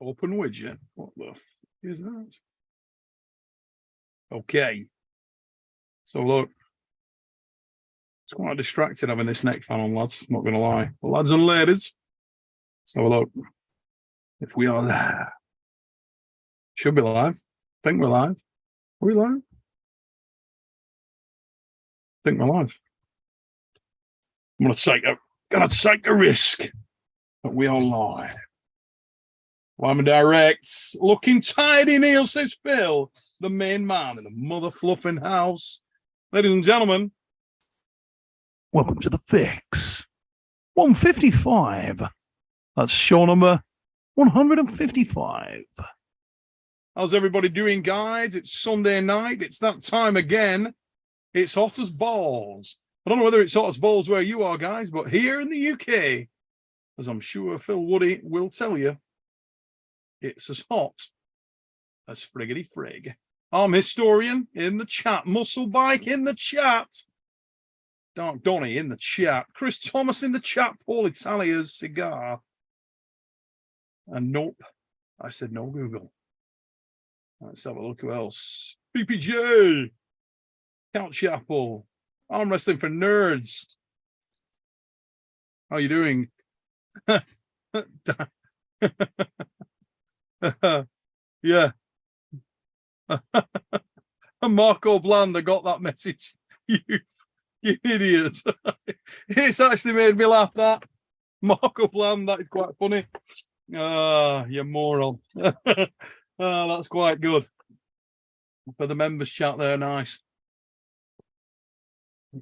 Open widget. What the f is that? Okay. So look, it's quite distracting having this neck fan on, lads. Not gonna lie. Well, lads and ladies. Let's have a look. If we are there. Should be live. Think we're live. Are we live? Think we're live. I'm gonna take the risk that we are live. Live and direct. Looking tidy, Neil, says Phil. The main man in the mother fluffing house. Ladies and gentlemen, welcome to the fix. 155. That's show number 155. How's everybody doing, guys? It's Sunday night. It's that time again. It's hot as balls. I don't know whether it's hot as balls where you are, guys, but here in the UK, as I'm sure Phil Woody will tell you, it's as hot as friggity frig. I'm Historian in the chat. Muscle Bike in the chat. Dark Donny in the chat. Chris Thomas in the chat. Paul Italia's cigar. And nope, I said no Google. Let's have a look who else. PPJ. Count Chapel. Arm Wrestling for Nerds. How are you doing? Yeah. Marco Blanda got that message. You idiot. It's actually made me laugh, that. Marco Blanda, that is quite funny. You moron. That's quite good. For the members chat there, nice.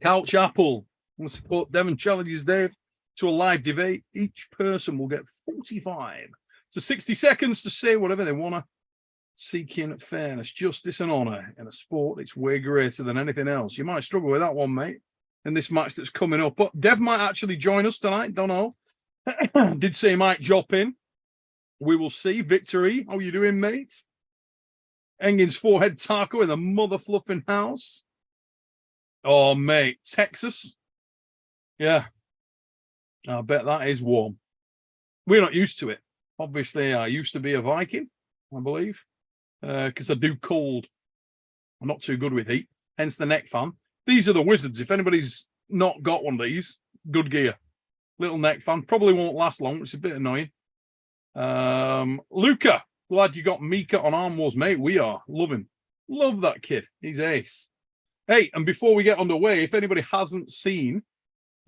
Couch Apple. I'm going to support Devon Challenges Dave to a live debate. Each person will get 45 to 60 seconds to say whatever they want to. Seeking fairness, justice, and honour in a sport that's way greater than anything else. You might struggle with that one, mate, in this match that's coming up. But Dev might actually join us tonight. Don't know. Did say he might drop in. We will see. Victory. How are you doing, mate? Engin's forehead taco in the mother fluffing house. Oh, mate. Texas. Yeah. I bet that is warm. We're not used to it. Obviously, I used to be a Viking, I believe, because I do cold. I'm not too good with heat, hence the neck fan. These are the Wizards. If anybody's not got one of these, good gear. Little neck fan. Probably won't last long, which is a bit annoying. Luca, glad you got Mika on Arm Wars, mate. We are. Love him. Love that kid. He's ace. Hey, and before we get underway, if anybody hasn't seen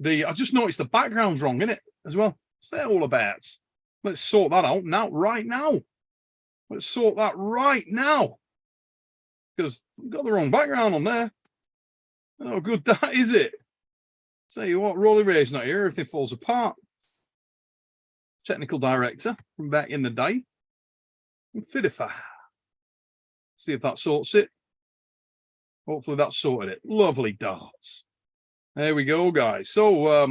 I just noticed the background's wrong, innit, as well. What's that all about? Let's sort that out now, right now. Let's sort that right now. Because we've got the wrong background on there. Oh, good that is it. Tell you what, Rolly Ray's not here. Everything falls apart. Technical director from back in the day. And Fidify. See if that sorts it. Hopefully that sorted it. Lovely darts. There we go, guys. So,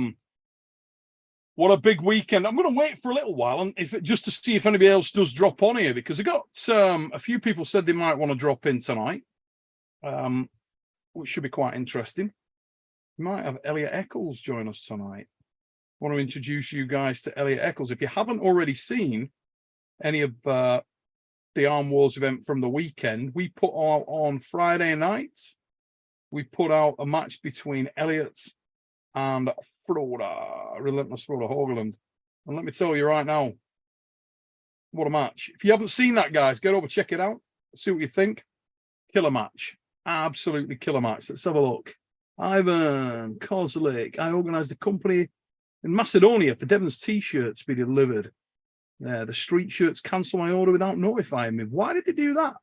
what a big weekend. I'm going to wait for a little while and just to see if anybody else does drop on here, because I got a few people said they might want to drop in tonight, which should be quite interesting. We might have Elliot Eccles join us tonight. I want to introduce you guys to Elliot Eccles. If you haven't already seen any of the Arm Wars event from the weekend, we put on Friday night, we put out a match between Elliot and Froda, Relentless Froda Hoagland. And let me tell you right now, what a match. If you haven't seen that, guys, get over, check it out. See what you think. Killer match. Absolutely killer match. Let's have a look. Ivan Kozlik. I organised a company in Macedonia for Devon's t-shirts to be delivered. Yeah, the street shirts cancel my order without notifying me. Why did they do that?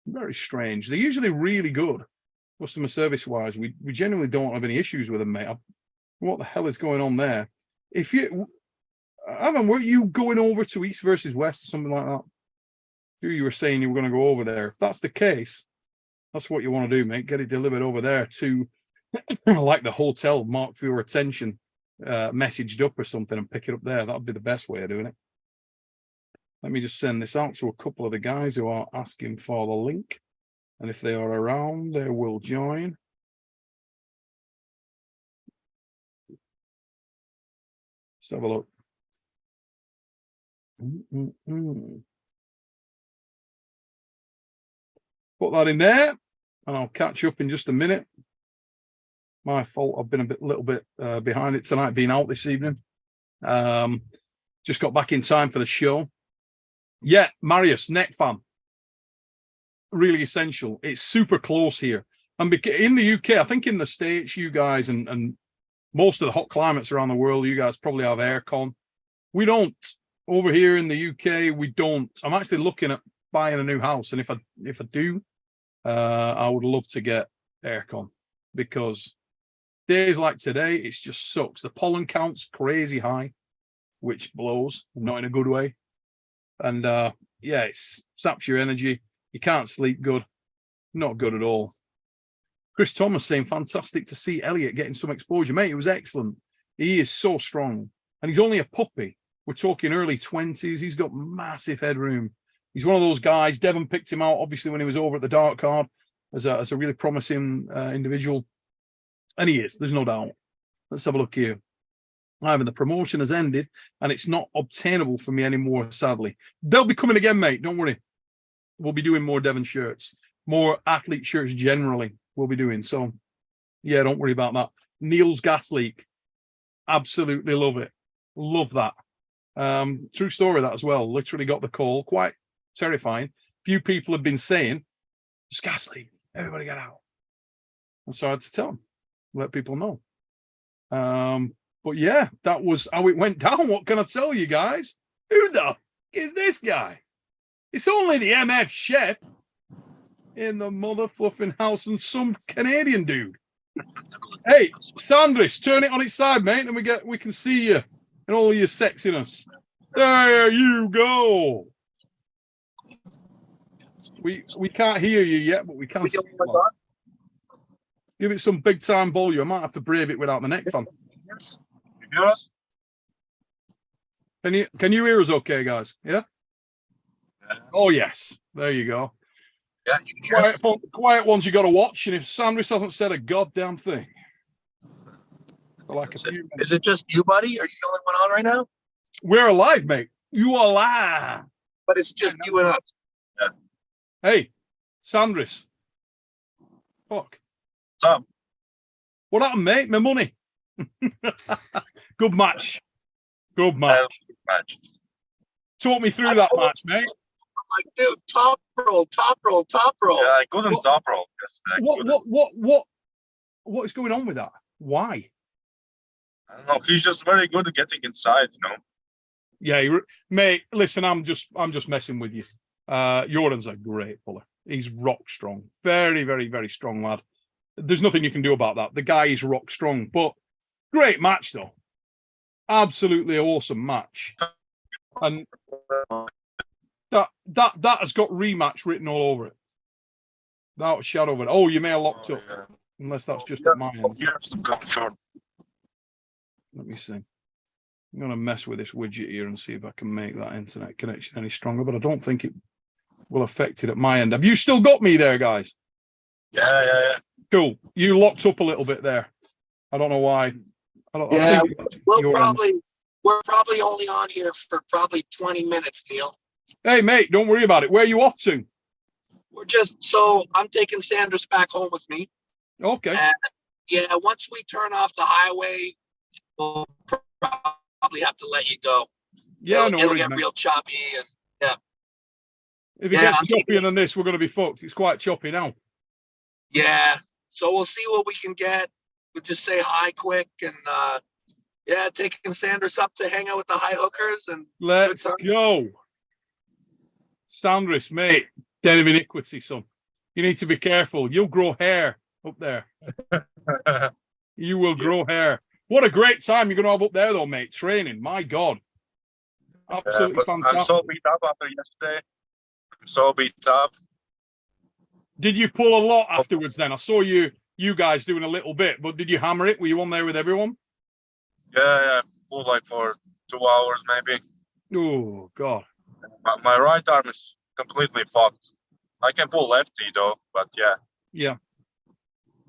Very strange. They're usually really good. Customer service wise, we genuinely don't have any issues with them, mate. What the hell is going on there? If you, Evan, were you going over to East versus West or something like that? You were saying you were going to go over there. If that's the case, that's what you want to do, mate. Get it delivered over there to, like the hotel, mark for your attention, messaged up or something, and pick it up there. That would be the best way of doing it. Let me just send this out to a couple of the guys who are asking for the link. And if they are around, they will join. Let's have a look. Put that in there, and I'll catch you up in just a minute. My fault. I've been a little bit behind it tonight, being out this evening. Just got back in time for the show. Yeah, Marius, neck fan. Really essential. It's super close here. And in the UK, I think in the States, you guys and most of the hot climates around the world, you guys probably have aircon. We don't. Over here in the UK, we don't. I'm actually looking at buying a new house. And if I do, I would love to get aircon, because days like today, it just sucks. The pollen count's crazy high, which blows, not in a good way. And yeah, it saps your energy. You can't sleep good. Not good at all. Chris Thomas saying, fantastic to see Elliot getting some exposure. Mate, it was excellent. He is so strong. And he's only a puppy. We're talking early 20s. He's got massive headroom. He's one of those guys. Devon picked him out, obviously, when he was over at the Dark Card as a really promising individual. And he is. There's no doubt. Let's have a look here. Ivan, the promotion has ended, and it's not obtainable for me anymore, sadly. They'll be coming again, mate. Don't worry. We'll be doing more Devon shirts, more athlete shirts generally. We'll be doing. So, yeah, don't worry about that. Neil's gas leak. Absolutely love it. Love that. True story, that as well. Literally got the call. Quite terrifying. Few people have been saying, there's gas leak. Everybody get out. And so I had to tell them, let people know. But yeah, that was how it went down. What can I tell you guys? Who the is this guy? It's only the MF chef in the mother fluffing house and some Canadian dude. Hey, Sandris, turn it on its side, mate, and we can see you and all your sexiness. There you go. We can't hear you yet, but we can see you. Give it some big time volume. I might have to brave it without the neck fan. Yes. You hear us? Can you hear us okay, guys? Yeah? Oh yes. There you go. Yeah, you can hear us. Quiet ones you gotta watch, and if Sandris hasn't said a goddamn thing. For like a few minutes. Is it just you, buddy? Are you the only one on right now? We're alive, mate. You are alive. But it's just you and us. Yeah. Hey, Sandris. Fuck. What's up? What happened, mate? My money. Good match. Good match. Talk me through that match, mate. I'm like, dude, top roll. Yeah, I couldn't top roll. What is going on with that? Why? I don't know. He's just very good at getting inside, you know. Yeah, mate. Listen, I'm just messing with you. Jordan's a great puller. He's rock strong. Very, very, very strong lad. There's nothing you can do about that. The guy is rock strong. But great match, though. Absolutely awesome match. And that has got rematch written all over it. Without a shadow of it. Oh, you may have locked up. Yeah. Unless that's just at my end. Let me see. I'm going to mess with this widget here and see if I can make that internet connection any stronger, but I don't think it will affect it at my end. Have you still got me there, guys? Yeah. Cool. You locked up a little bit there. I don't know why. We're probably only on here for probably 20 minutes, Neil. Hey, mate, don't worry about it. Where are you off to? I'm taking Sanders back home with me. Okay. And yeah, once we turn off the highway, we'll probably have to let you go. Yeah, it'll get real choppy, and yeah. If it gets choppier than this, we're going to be fucked. It's quite choppy now. Yeah, so we'll see what we can get. We'll just say hi quick, and taking Sanders up to hang out with the high hookers, and let's go. Sanders, mate, den of iniquity, son. You need to be careful. You'll grow hair up there. You will grow hair. What a great time you're going to have up there, though, mate. Training, my God. Absolutely fantastic. I'm so beat up after yesterday. I'm so beat up. Did you pull a lot afterwards then? I saw you guys doing a little bit, but did you hammer it? Were you on there with everyone? Yeah. Pulled like for 2 hours, maybe. Oh, God. My right arm is completely fucked. I can pull lefty, though, but yeah. Yeah.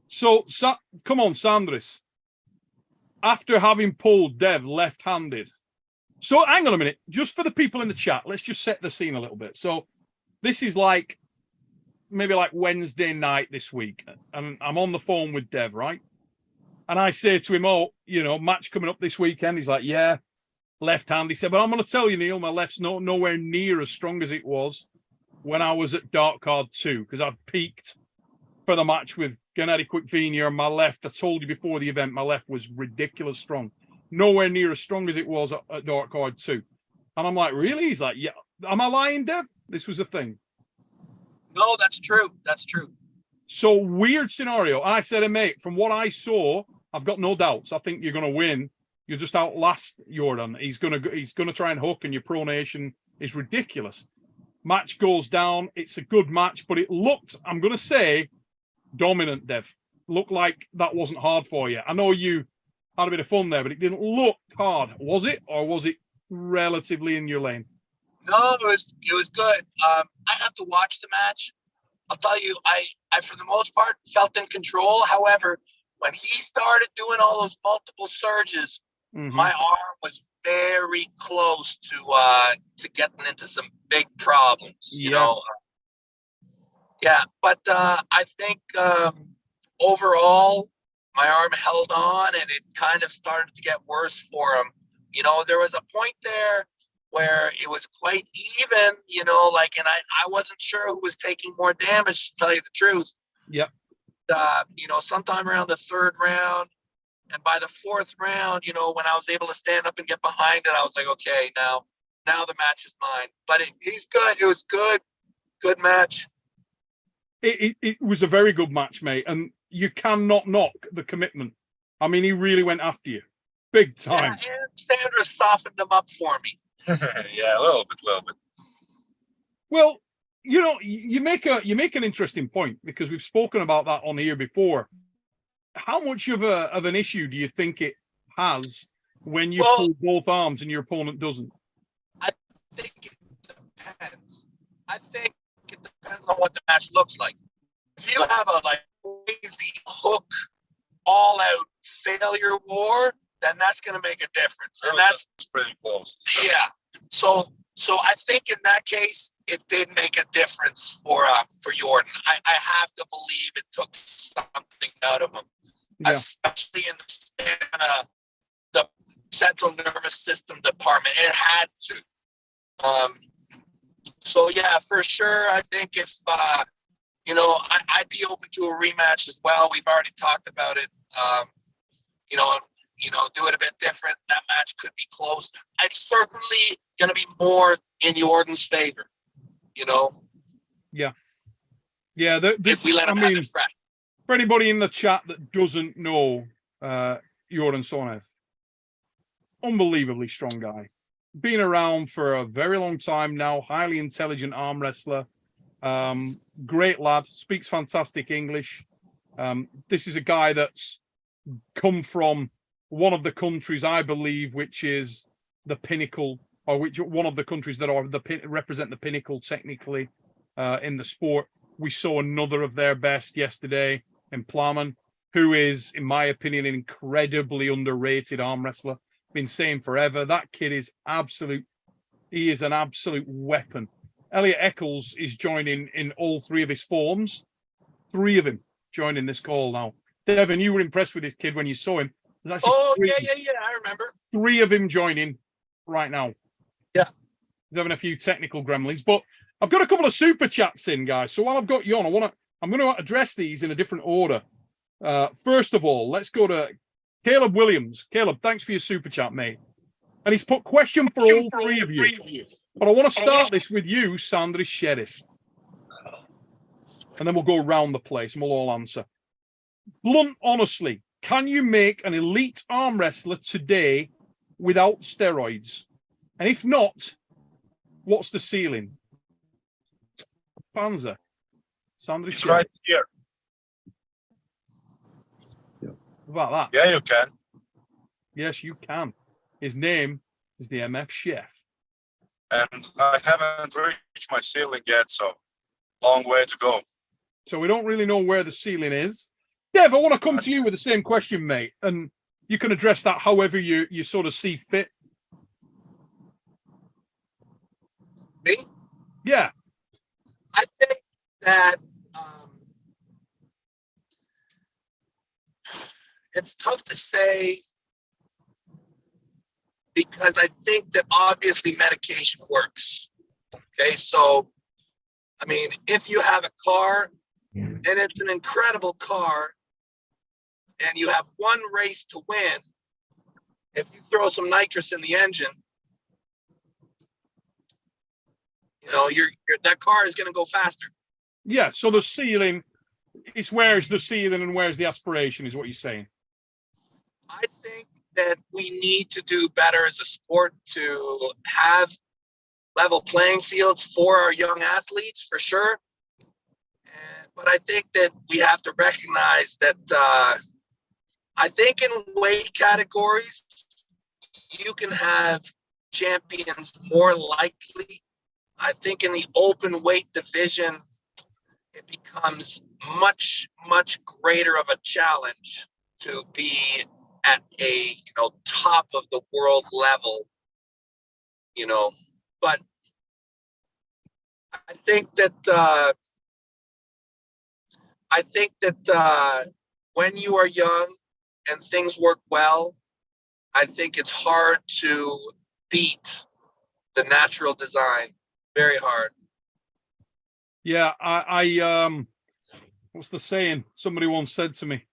So, come on, Sandris. After having pulled Dev left-handed, So hang on a minute, just for the people in the chat, let's just set the scene a little bit. So this is like maybe like Wednesday night this week, and I'm on the phone with Dev, right? And I say to him, "Oh, you know, match coming up this weekend." He's like, "Yeah, left hand." He said, "But I'm going to tell you, Neil, my left's nowhere near as strong as it was when I was at Dark Card 2, because I've peaked for the match with Gennady Quickvenia, and my left, I told you before the event, my left was ridiculous strong. Nowhere near as strong as it was at Dark Card 2. And I'm like, really? He's like, yeah. Am I lying, Dev? This was a thing. No, that's true. That's true. So weird scenario. I said, hey, mate, from what I saw, I've got no doubts. I think you're going to win. You'll just outlast Jordan. He's going to try and hook, and your pronation is ridiculous. Match goes down. It's a good match, but it looked, I'm going to say, dominant, Dev. Looked like that wasn't hard for you. I know you had a bit of fun there, but it didn't look hard. Was it? Or was it relatively in your lane? No, it was good. I have to watch the match. I'll tell you, I for the most part felt in control. However, when he started doing all those multiple surges, my arm was very close to getting into some big problems. You know. Yeah, but I think overall my arm held on, and it kind of started to get worse for him. You know, there was a point there where it was quite even, you know, like, and I wasn't sure who was taking more damage, to tell you the truth. Yep. You know, sometime around the third round, and by the fourth round, you know, when I was able to stand up and get behind it, I was like, okay, now the match is mine. But he's good. It was good match. It was a very good match, mate, and you cannot knock the commitment. I mean, he really went after you, big time. Yeah, and Sandra softened him up for me. Yeah, a little bit. Well, you know, you make an interesting point, because we've spoken about that on here before. How much of an issue do you think it has when you pull both arms and your opponent doesn't? I think it depends. I think it depends on what the match looks like. If you have a like crazy hook, all out failure war, then that's going to make a difference. And that's pretty close. Yeah. So I think in that case, it did make a difference for Jordan. I have to believe it took something out of him, especially in the central nervous system department. It had to. So yeah, for sure. I think if you know, I'd be open to a rematch as well. We've already talked about it. You know, do it a bit different. That match could be close. It's certainly going to be more in Jordan's favor, you know? Yeah. Yeah. If we let him have it fresh. For anybody in the chat that doesn't know Jordan Sonev, unbelievably strong guy. Been around for a very long time now, highly intelligent arm wrestler. Great lad, speaks fantastic English. This is a guy that's come from one of the countries, I believe, which is the pinnacle, or which one of the countries that are represent the pinnacle technically in the sport. We saw another of their best yesterday in Plamen, who is, in my opinion, an incredibly underrated arm wrestler. Been saying forever, that kid is he is an absolute weapon. Elliot Eccles is joining in all three of his forms. Three of him joining this call now. Devon, you were impressed with this kid when you saw him. Yeah, I remember. Three of him joining right now. Yeah. He's having a few technical gremlins, but I've got a couple of super chats in, guys. So while I've got you on, I'm going to address these in a different order. First of all, let's go to Caleb Williams. Caleb, thanks for your super chat, mate. And he's put question for all three of you. But I want to start this with you, Sandra Sheris. And then we'll go around the place and we'll all answer. Blunt, honestly, can you make an elite arm wrestler today without steroids? And if not, what's the ceiling? Panzer. Sandra Sheris. Right here. What about that? Yeah, you can. Yes, you can. His name is the MF Chef. And I haven't reached my ceiling yet, so long way to go. So we don't really know where the ceiling is. Dev, I want to come to you with the same question, mate, and you can address that however you sort of see fit. Yeah. I think that it's tough to say because I think that obviously medication works. Okay, so I mean, if you have a car and it's an incredible car and you have one race to win, if you throw some nitrous in the engine, you know, that car is going to go faster. Yeah. So the ceiling, it's where's the ceiling and where's the aspiration, is what you're saying. I think that we need to do better as a sport to have level playing fields for our young athletes, for sure. But I think that we have to recognize that I think in weight categories, you can have champions more likely. I think in the open weight division, it becomes much, much greater of a challenge to be at a, top of the world level, but I think that when you are young and things work well, I think it's hard to beat the natural design. Very hard. Yeah, I what's the saying? Somebody once said to me,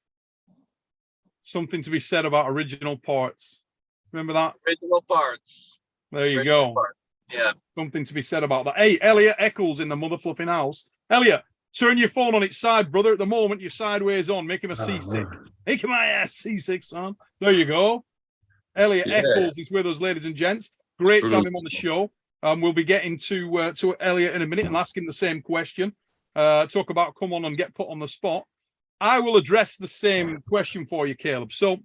something to be said about original parts. Remember that? Original parts. There you go. Parts. Yeah. Something to be said about that. Hey, Elliot Eccles in the mother flipping house. Elliot, turn your phone on its side, brother. At the moment, you're sideways on. Make him a seasick. Make him my ass seasick, son. There you go. Elliot Eccles is with us, ladies and gents. Great to have him on the show. We'll be getting to Elliot in a minute and ask him the same question. Talk about come on and get put on the spot. I will address the same question for you, Caleb. So,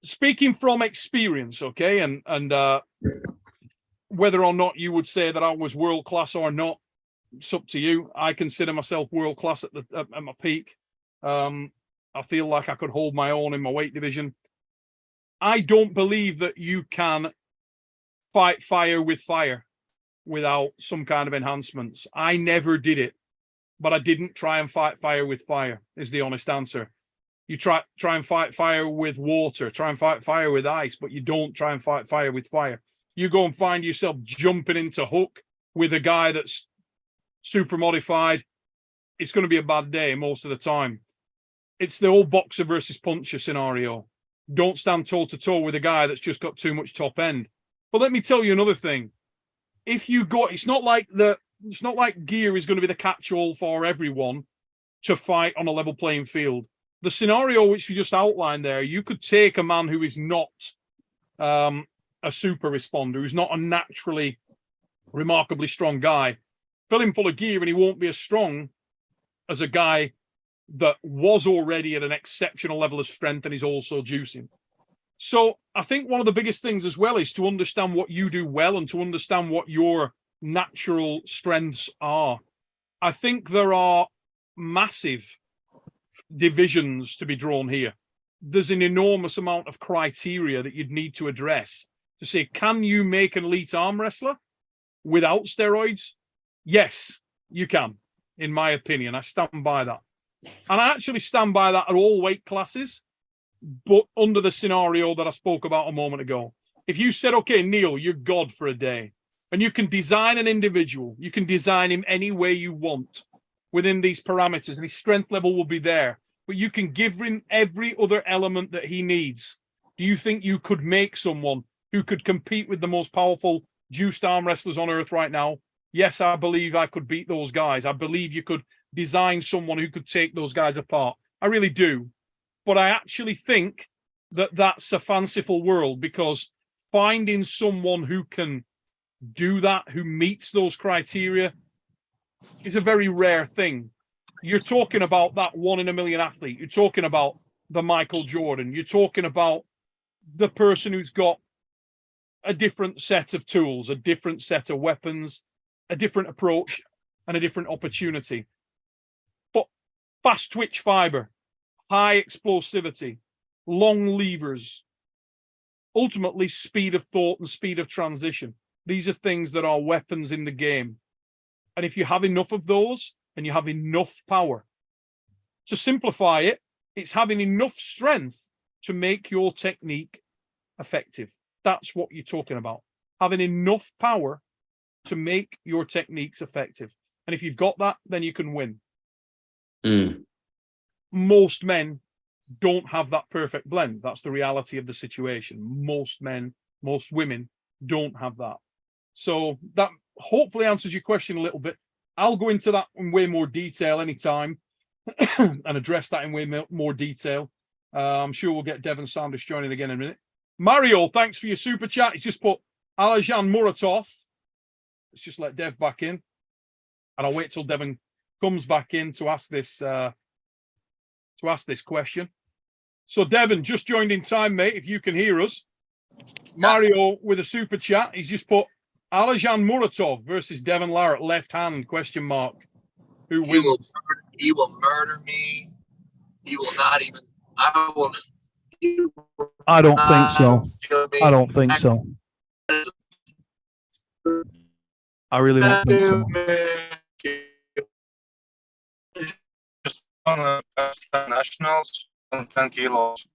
speaking from experience, okay, and whether or not you would say that I was world class or not, it's up to you. I consider myself world class at my peak. I feel like I could hold my own in my weight division. I don't believe that you can fight fire with fire without some kind of enhancements. I never did it, but I didn't try and fight fire with fire, is the honest answer. You try and fight fire with water, try and fight fire with ice, but you don't try and fight fire with fire. You go and find yourself jumping into hook with a guy that's super modified. It's going to be a bad day most of the time. It's the old boxer versus puncher scenario. Don't stand toe to toe with a guy that's just got too much top end. But let me tell you another thing. If you got, it's not like gear is going to be the catch-all for everyone to fight on a level playing field. The scenario which you just outlined there, you could take a man who is not a super responder, who's not a naturally remarkably strong guy, fill him full of gear and he won't be as strong as a guy that was already at an exceptional level of strength and is also juicing. So I think one of the biggest things as well is to understand what you do well and to understand what your natural strengths are. I think there are massive divisions to be drawn here. There's an enormous amount of criteria that you'd need to address to say, can you make an elite arm wrestler without steroids? Yes, you can, in my opinion. I stand by that. And I actually stand by that at all weight classes, but under the scenario that I spoke about a moment ago. If you said, okay, Neil, you're God for a day, and you can design an individual, you can design him any way you want within these parameters, and his strength level will be there, but you can give him every other element that he needs. Do you think you could make someone who could compete with the most powerful juiced arm wrestlers on earth right now? Yes, I believe I could beat those guys. I believe you could design someone who could take those guys apart. I really do. But I actually think that that's a fanciful world, because finding someone who can do that, who meets those criteria, is a very rare thing. You're talking about that 1 in a million athlete. You're talking about the Michael Jordan. You're talking about the person who's got a different set of tools, a different set of weapons, a different approach, and a different opportunity. But fast twitch fiber, high explosivity, long levers, ultimately speed of thought and speed of transition. These are things that are weapons in the game. And if you have enough of those and you have enough power, to simplify it, it's having enough strength to make your technique effective. That's what you're talking about. Having enough power to make your techniques effective. And if you've got that, then you can win. Most men don't have that perfect blend. That's the reality of the situation. Most men, most women don't have that. So that hopefully answers your question a little bit. I'll go into that in way more detail anytime and address that in way more detail. I'm sure we'll get Devon Sanders joining again in a minute. Mario, thanks for your super chat. He's just put Alajan Muratov. Let's just let Dev back in. And I'll wait till Devon comes back in to ask this question. So Devon, just joined in time, mate, if you can hear us. Mario with a super chat. He's just put Alajan Muratov versus Devon LARRATT, left hand, question mark. Who wins? He will murder me. He will not even. I don't think so. I don't think so. I really don't think so. Just on nationals, 10 kilos,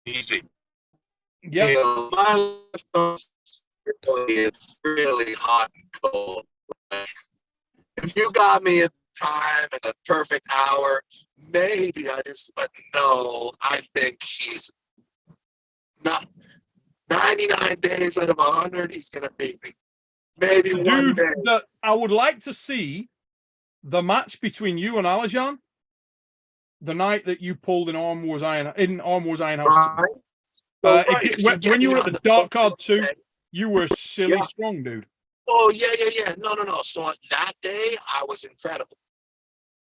easy. Yeah. It's really hot and cold. If you got me at time at the perfect hour, maybe but no, I think he's not 99 days out of 100, he's going to beat me. Maybe one day. I would like to see the match between you and Alajan the night that you pulled in Arm Wars Ironhouse. Right. When you were at the Dark Card 2, you were silly strong, dude. Oh, yeah. No. So that day, I was incredible.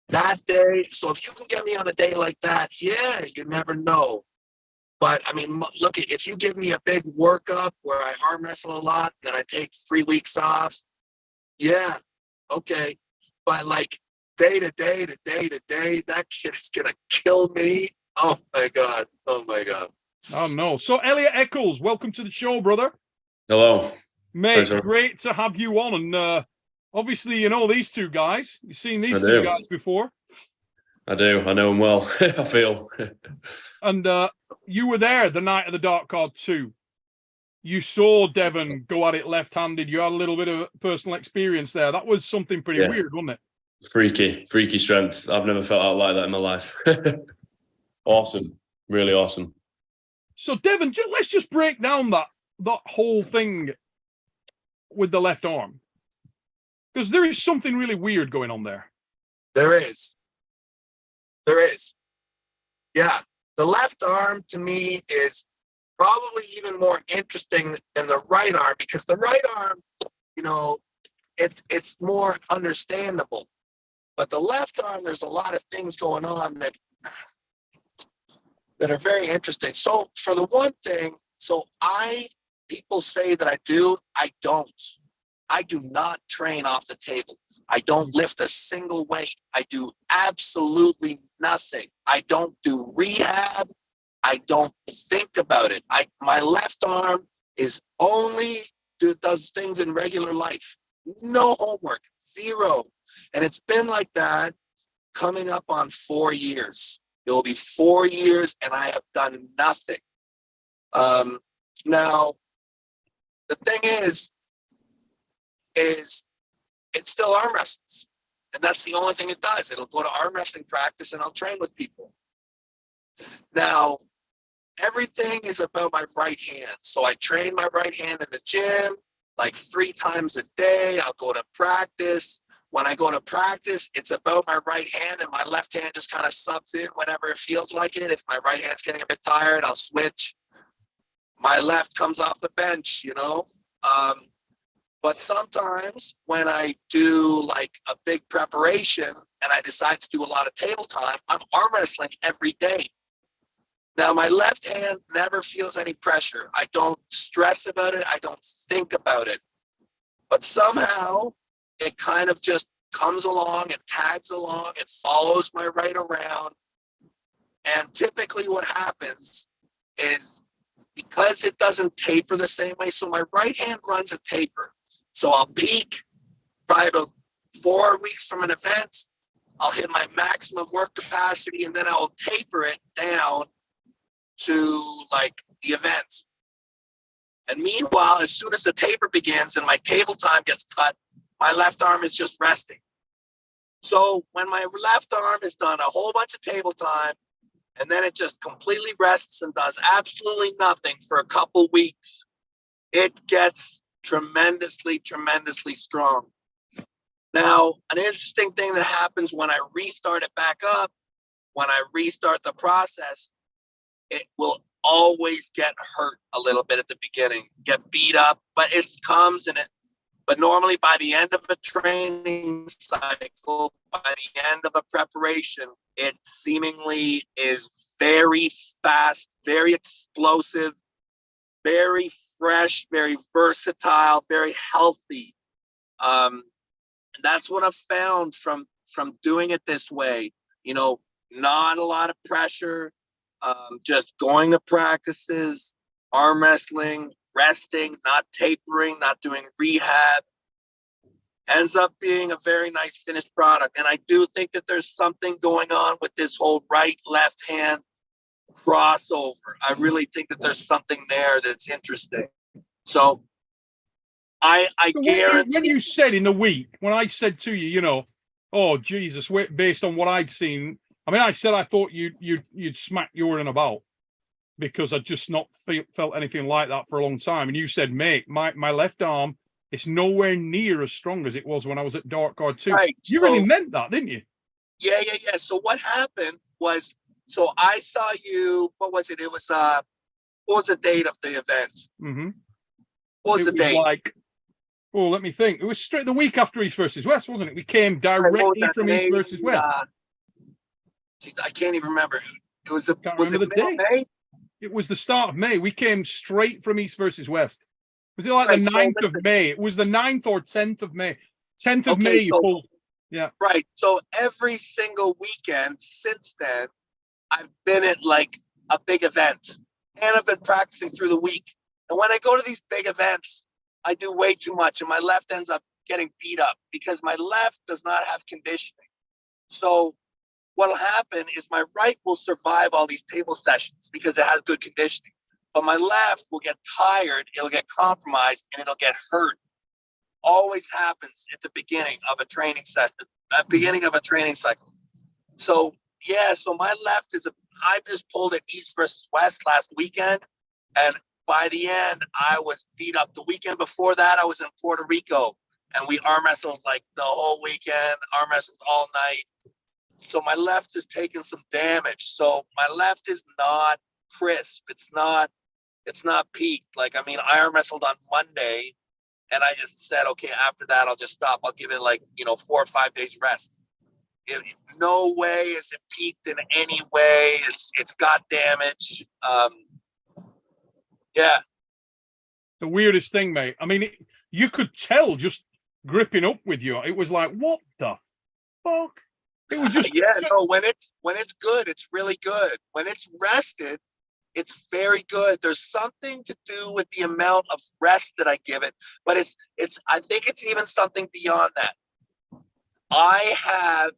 That day, so if you can get me on a day like that, yeah, you never know. But, I mean, look, if you give me a big workup where I arm wrestle a lot, then I take 3 weeks off, yeah, okay. But, like, day to day, that kid is going to kill me. Oh, my God. Oh, no. So, Elliot Eccles, welcome to the show, brother. Hello. Mate, great to have you on. And obviously, you know these two guys. You've seen these two guys before. I do. I know them well, I feel. And you were there the night of the Dark Card 2. You saw Devon go at it left-handed. You had a little bit of personal experience there. That was something pretty weird, wasn't it? Freaky strength. I've never felt out like that in my life. Awesome. Really awesome. So, Devon, let's just break down that whole thing with the left arm. Because there is something really weird going on there. There is. Yeah. The left arm, to me, is probably even more interesting than the right arm, because the right arm, you know, it's more understandable. But the left arm, there's a lot of things going on that are very interesting. So for the one thing, people say that I don't. I do not train off the table. I don't lift a single weight. I do absolutely nothing. I don't do rehab. I don't think about it. My left arm is only does things in regular life. No homework, zero. And it's been like that coming up on 4 years. It will be 4 years and I have done nothing. Now, the thing is it still arm wrestles. And that's the only thing it does. It'll go to arm wrestling practice and I'll train with people. Now, everything is about my right hand. So I train my right hand in the gym like 3 times a day. I'll go to practice. When I go to practice, it's about my right hand, and my left hand just kind of subs in whenever it feels like it. If my right hand's getting a bit tired, I'll switch. My left comes off the bench, you know. But sometimes when I do like a big preparation and I decide to do a lot of table time, I'm arm wrestling every day. Now, my left hand never feels any pressure. I don't stress about it. I don't think about it. But somehow it kind of just comes along and tags along and follows my right around. And typically what happens is, because it doesn't taper the same way, so my right hand runs a taper. So I'll peak probably about 4 weeks from an event. I'll hit my maximum work capacity, and then I'll taper it down to like the event. And meanwhile, as soon as the taper begins and my table time gets cut, my left arm is just resting. So when my left arm is done a whole bunch of table time, and then it just completely rests and does absolutely nothing for a couple weeks, it gets tremendously, tremendously strong. Now, an interesting thing that happens when I restart it back up, when I restart the process, it will always get hurt a little bit at the beginning, get beat up, but it comes and it, but normally by the end of a training cycle, by the end of a preparation, it seemingly is very fast, very explosive, very fresh, very versatile, very healthy. And that's what I've found from doing it this way. You know, not a lot of pressure, just going to practices, arm wrestling, resting, not tapering, not doing rehab, ends up being a very nice finished product. And I do think that there's something going on with this whole right left hand crossover. I really think that there's something there that's interesting. So I guarantee. When you said in the week, when I said to you, you know, oh Jesus, based on what I'd seen, I mean, I said I thought you'd smack your in about, because I'd just not felt anything like that for a long time. And you said, mate, my left arm, it's nowhere near as strong as it was when I was at Dark Guard 2. Right. You really meant that, didn't you? Yeah. So what happened was, so I saw you, what was it? It was, what was the date of the event? Mm-hmm. What was the date? Like, oh, let me think. It was straight the week after East versus West, wasn't it? We came directly from East versus West. I can't even remember. It was a, Can't was it remember the May? It was the start of May. We came straight from East versus West. Was it like Right, the so 9th of May? It was the 9th or 10th of May. 10th of Okay, May, you so- pulled. Yeah. Right. So every single weekend since then, I've been at like a big event, and I've been practicing through the week. And when I go to these big events, I do way too much, and my left ends up getting beat up because my left does not have conditioning. So what'll happen is my right will survive all these table sessions because it has good conditioning, but my left will get tired, it'll get compromised, and it'll get hurt. Always happens at the beginning of a training session, beginning of a training cycle. So yeah, so my left is I just pulled it East versus West last weekend, and by the end I was beat up. The weekend before that I was in Puerto Rico, and we arm wrestled like the whole weekend, arm wrestled all night. So my left has taken some damage. So my left is not crisp. It's not peaked. Like, I mean, I arm wrestled on Monday, and I just said, okay, after that, I'll just stop. I'll give it like, 4 or 5 days rest. No way is it peaked in any way. It's got damage. Yeah. The weirdest thing, mate. I mean, you could tell just gripping up with you. It was like, what the fuck? It was just when it's good, it's really good. When it's rested, it's very good. There's something to do with the amount of rest that I give it, but I think it's even something beyond that. I have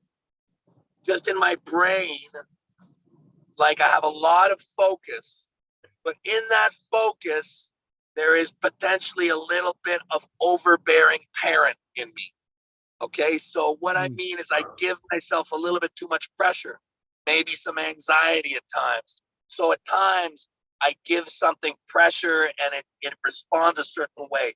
just in my brain, like I have a lot of focus, but in that focus, there is potentially a little bit of overbearing parent in me. Okay, so what I mean is I give myself a little bit too much pressure, maybe some anxiety at times. So at times I give something pressure and it responds a certain way.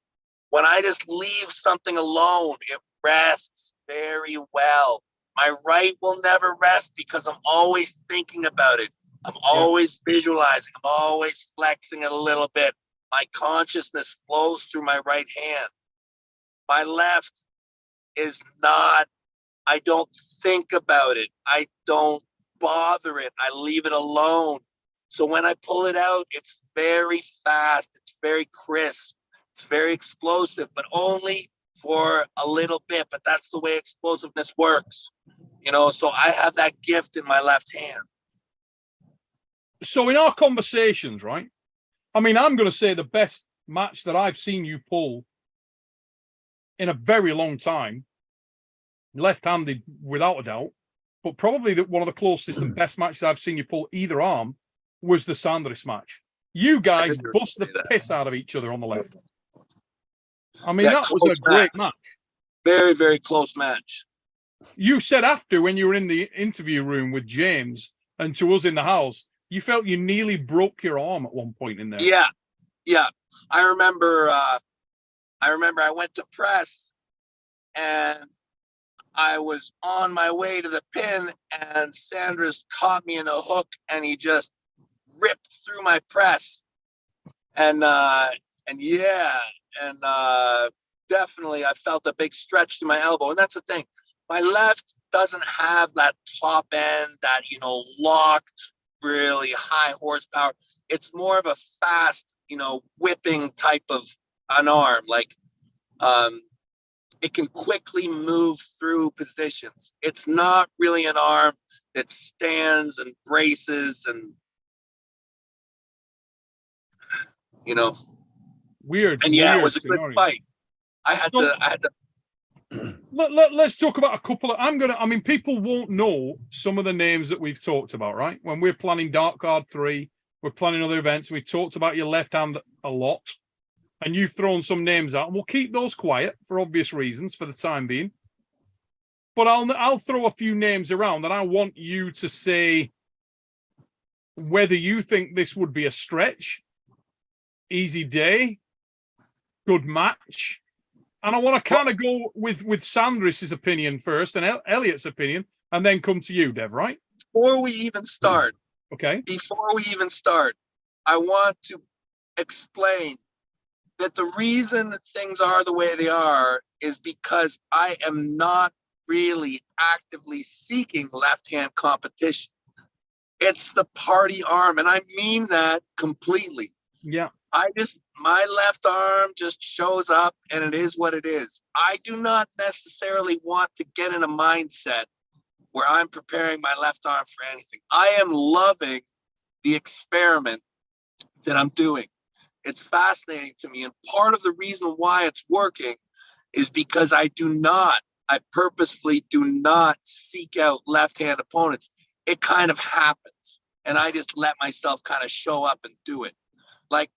When I just leave something alone, it rests very well. My right will never rest because I'm always thinking about it. I'm always visualizing. I'm always flexing it a little bit. My consciousness flows through my right hand. My left is not, I don't think about it. I don't bother it. I leave it alone. So when I pull it out, it's very fast. It's very crisp. It's very explosive, but only for a little bit. But that's the way explosiveness works. So I have that gift in my left hand. So in our conversations, right? I mean, I'm going to say the best match that I've seen you pull in a very long time. Left-handed, without a doubt, but probably one of the closest and best matches I've seen you pull either arm was the Sandris match. You guys bust the piss out of each other on the left. I mean, that was a great match. Very, very close match. You said after, when you were in the interview room with James and to us in the house, you felt you nearly broke your arm at one point in there. Yeah. I remember I went to press and I was on my way to the pin and Sanders caught me in a hook and he just ripped through my press. And definitely I felt a big stretch to my elbow. And that's the thing. My left doesn't have that top end, that, locked, really high horsepower. It's more of a fast, whipping type of an arm. Like, it can quickly move through positions. It's not really an arm that stands and braces and, Weird. And weird it was a good fight. I had to. Let's talk about a couple of. People won't know some of the names that we've talked about, right? When we're planning Dark Card 3, we're planning other events. We talked about your left hand a lot, and you've thrown some names out, and we'll keep those quiet for obvious reasons for the time being. But I'll throw a few names around, and I want you to say whether you think this would be a stretch, easy day, good match. And I want to kind of go with Sandris's opinion first and Elliot's opinion, and then come to you, Dev, right? Before we even start, I want to explain that the reason that things are the way they are is because I am not really actively seeking left-hand competition. It's the party arm, and I mean that completely. Yeah. My left arm just shows up and it is what it is. I do not necessarily want to get in a mindset where I'm preparing my left arm for anything. I am loving the experiment that I'm doing. It's fascinating to me. And part of the reason why it's working is because I purposefully do not seek out left-hand opponents. It kind of happens. And I just let myself kind of show up and do it. Like,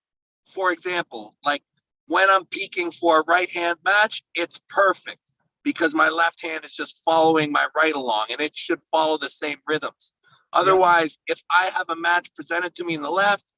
for example, like when I'm peaking for a right hand match, it's perfect because my left hand is just following my right along and it should follow the same rhythms. Otherwise, if I have a match presented to me in the left,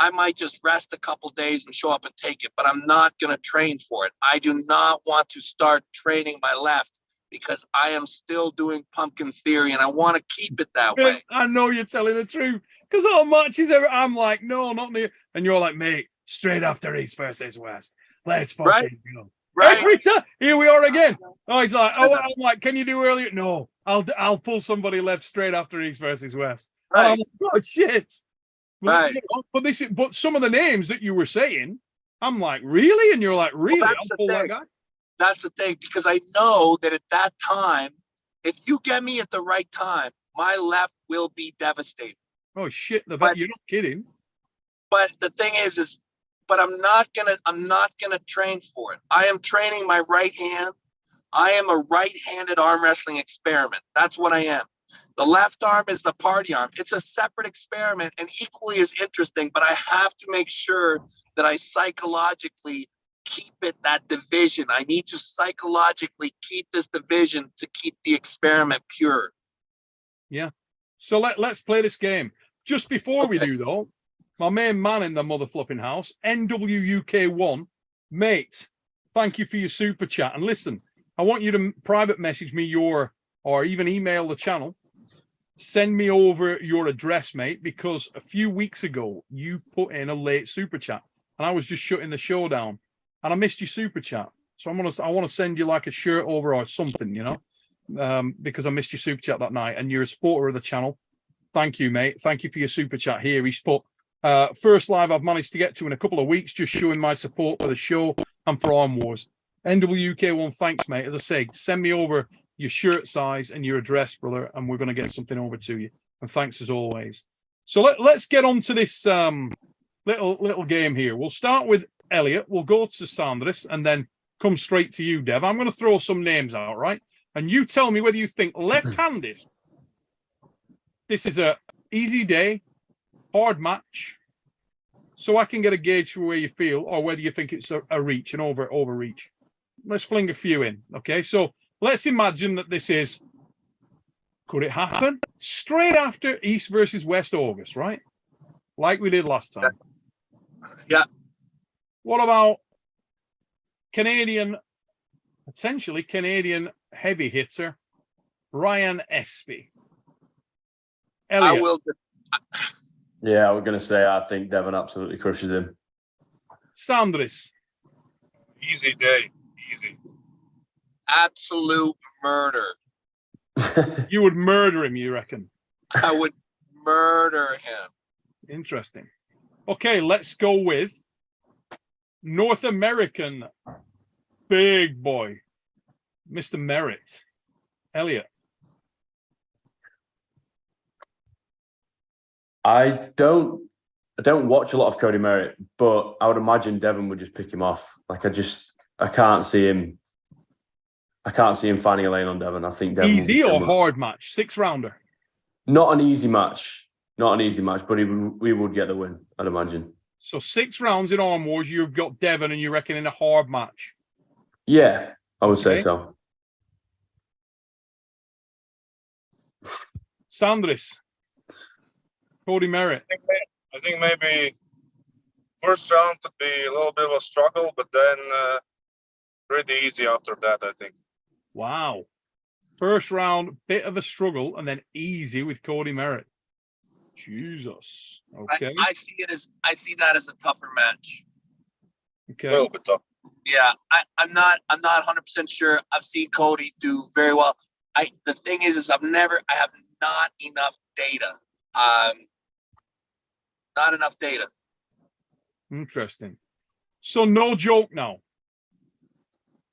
I might just rest a couple days and show up and take it, but I'm not going to train for it. I do not want to start training my left because I am still doing pumpkin theory and I want to keep it that way. I know you're telling the truth because all matches I'm like, no, not me. And you're like, mate, straight after East versus West. Let's fucking go. Right. Every time. Here we are again. Oh, he's like, I'm like, can you do earlier? No, I'll pull somebody left straight after East versus West. Right. And I'm like, oh shit. But, Right. But some of the names that you were saying, I'm like, really? And you're like, really? Well, I'll pull that guy. That's the thing, because I know that at that time, if you get me at the right time, my left will be devastated. Oh shit! You're not kidding. But the thing is but I'm not gonna train for it. I am training my right hand. I am a right-handed arm wrestling experiment. That's what I am. The left arm is the party arm. It's a separate experiment and equally as interesting, but I have to make sure that I psychologically keep it that division. I need to psychologically keep this division to keep the experiment pure. Yeah. So let's play this game. Just before we do, though, my main man in the mother flipping house, NWUK1, mate, thank you for your super chat. And listen, I want you to private message me or even email the channel. Send me over your address, mate, because a few weeks ago you put in a late super chat and I was just shutting the show down and I missed your super chat. So I want to send you like a shirt over or something, because I missed your super chat that night and you're a supporter of the channel. Thank you, mate. Thank you for your super chat here. He's put first live I've managed to get to in a couple of weeks, just showing my support for the show and for Arm Wars. NWK1, thanks, mate. As I say, send me over your shirt size and your address, brother, and we're going to get something over to you. And thanks as always. So let's get on to this little game here. We'll start with Elliot. We'll go to Sandris, and then come straight to you, Dev. I'm going to throw some names out, right? And you tell me whether you think left-handed, this is a easy day, hard match, so I can get a gauge for where you feel, or whether you think it's a reach, an overreach. Let's fling a few in, okay? So let's imagine that this is, could it happen? Straight after East versus West August, right? Like we did last time. Yeah. What about potentially Canadian heavy hitter, Ryan Espy? Elliot. I will. Yeah, I was going to say, I think Devon absolutely crushes him. Sandris. Easy day. Easy. Absolute murder. You would murder him, you reckon? I would murder him. Interesting. Okay, let's go with North American big boy, Mr. Merritt. Elliot. I don't watch a lot of Cody Merritt, but I would imagine Devon would just pick him off. Like I can't see him finding a lane on Devon. I think Devon Easy or hard match? 6-rounder. Not an easy match, but we would get the win, I'd imagine. So 6 rounds in Arm Wars, you've got Devon, and you reckon in a hard match? Yeah, I would say so. Sandris. Cody Merritt. I think maybe first round would be a little bit of a struggle, but then pretty easy after that, I think. Wow. First round, bit of a struggle, and then easy with Cody Merritt. Jesus. Okay. I see that as a tougher match. Okay. A little bit tough. Yeah, I'm not 100% sure. I've seen Cody do very well. The thing is I have not enough data. Not enough data. Interesting. So no joke now.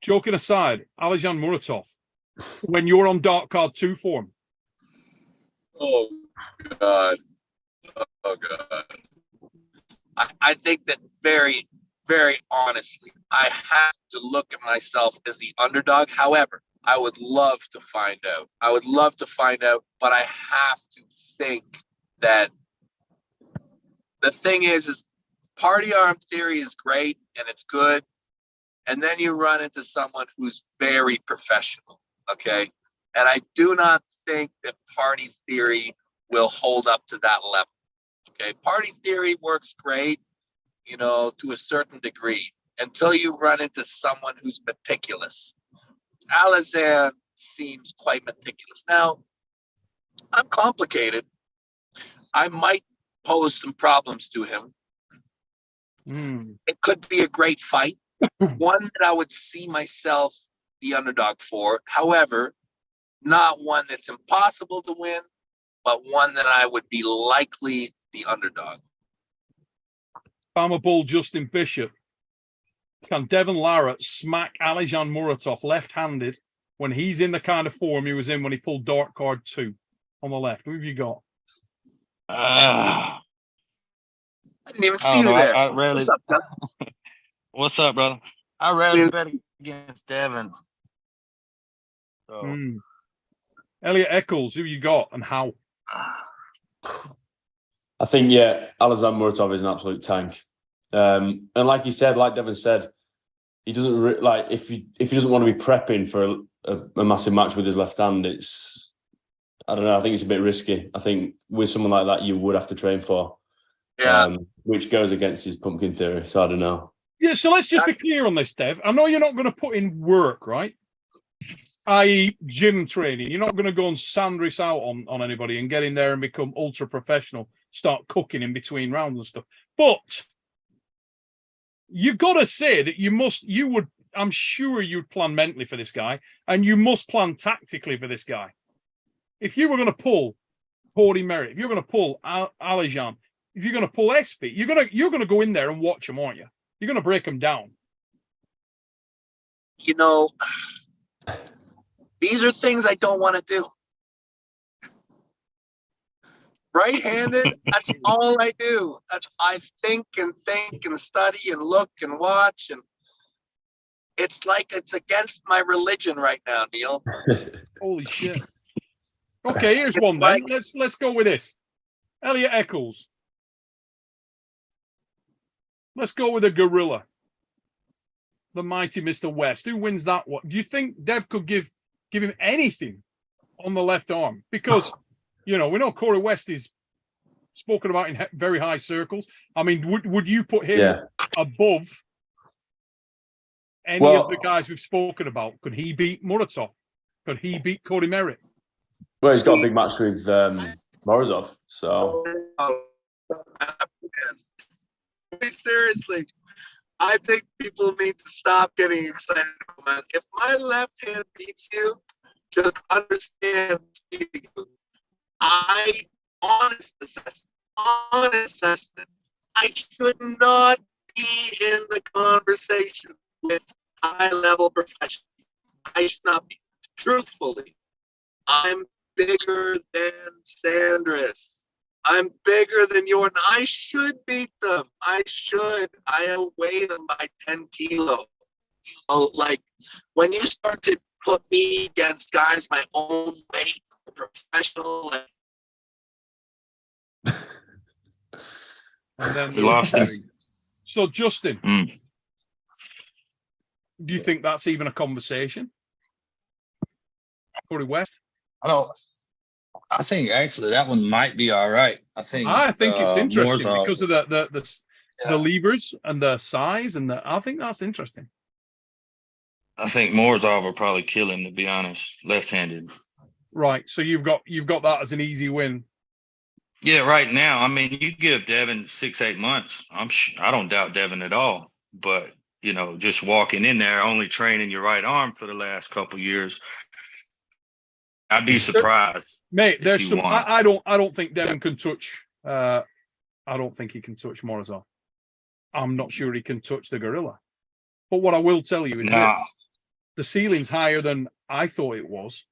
Joking aside, Alijan Muratov, when you're on Dark Card 2 form. Oh God. Oh God. I think that very, very honestly, I have to look at myself as the underdog. However, I would love to find out. But I have to think that the thing is party arm theory is great and it's good. And then you run into someone who's very professional. Okay. And I do not think that party theory will hold up to that level. Okay. Party theory works great, to a certain degree until you run into someone who's meticulous. Alizan seems quite meticulous. Now, I'm complicated. I might pose some problems to him. It could be a great fight, one that I would see myself the underdog for. However, not one that's impossible to win, but one that I would be likely the underdog. Farmer Bull Justin Bishop. Can Devon LARRATT smack Alijan Muratov left-handed when he's in the kind of form he was in when he pulled Dark Card 2 on the left? Who have you got? I didn't even see you there. I rarely. What's up, brother? I rarely bet against Devon. So. Elliot Eccles, who you got and how? I think, Alijan Muratov is an absolute tank. And like you said, like Devon said, he doesn't if he doesn't want to be prepping for a massive match with his left hand, I don't know. I think it's a bit risky. I think with someone like that, you would have to train for. Yeah. Which goes against his pumpkin theory. So I don't know. Yeah. So let's just be clear on this, Dev. I know you're not going to put in work, right? I.e. gym training. You're not going to go and Sandris out on anybody and get in there and become ultra professional, start cooking in between rounds and stuff. But you've got to say that I'm sure you'd plan mentally for this guy, and you must plan tactically for this guy. If you were going to pull Cody Merritt, if you're going to pull Alijan, if you're going to pull Espy, you're going to go in there and watch him, aren't you? You're going to break him down. These are things I don't want to do. Right-handed, that's all I do. I think and study and look and watch. And It's like it's against my religion right now, Neil. Holy shit. Okay, here's one then. Let's go with this. Elliot Eccles. Let's go with a gorilla. The mighty Mr. West. Who wins that one? Do you think Dev could give him anything on the left arm? Because, we know Corey West is spoken about in very high circles. I mean, would you put him above any of the guys we've spoken about? Could he beat Muratov? Could he beat Cody Merritt? Well, he's got a big match with Morozov, so. Seriously, I think people need to stop getting excited. If my left hand beats you, just understand. Honest assessment, I should not be in the conversation with high-level professionals. I should not be. Truthfully, I'm bigger than Sandris. I'm bigger than you, and I should beat them. I should. I outweigh them by 10 kilos. Oh, like, when you start to put me against guys my own weight, professional, like, and then We lost him. So, Justin, do you think that's even a conversation? Corey West? I think actually that one might be all right. I think it's interesting Morozov, because of the levers and the size, and I think that's interesting. I think Morozov will probably kill him, to be honest, left-handed. Right. So you've got that as an easy win. Yeah, right now. I mean, you give Devon 6-8 months. I don't doubt Devon at all. But just walking in there, only training your right arm for the last couple of years, I'd be surprised. Mate, there's some. I don't think Devon can touch. I don't think he can touch Morozov. I'm not sure he can touch the gorilla. But what I will tell you is this: the ceiling's higher than I thought it was,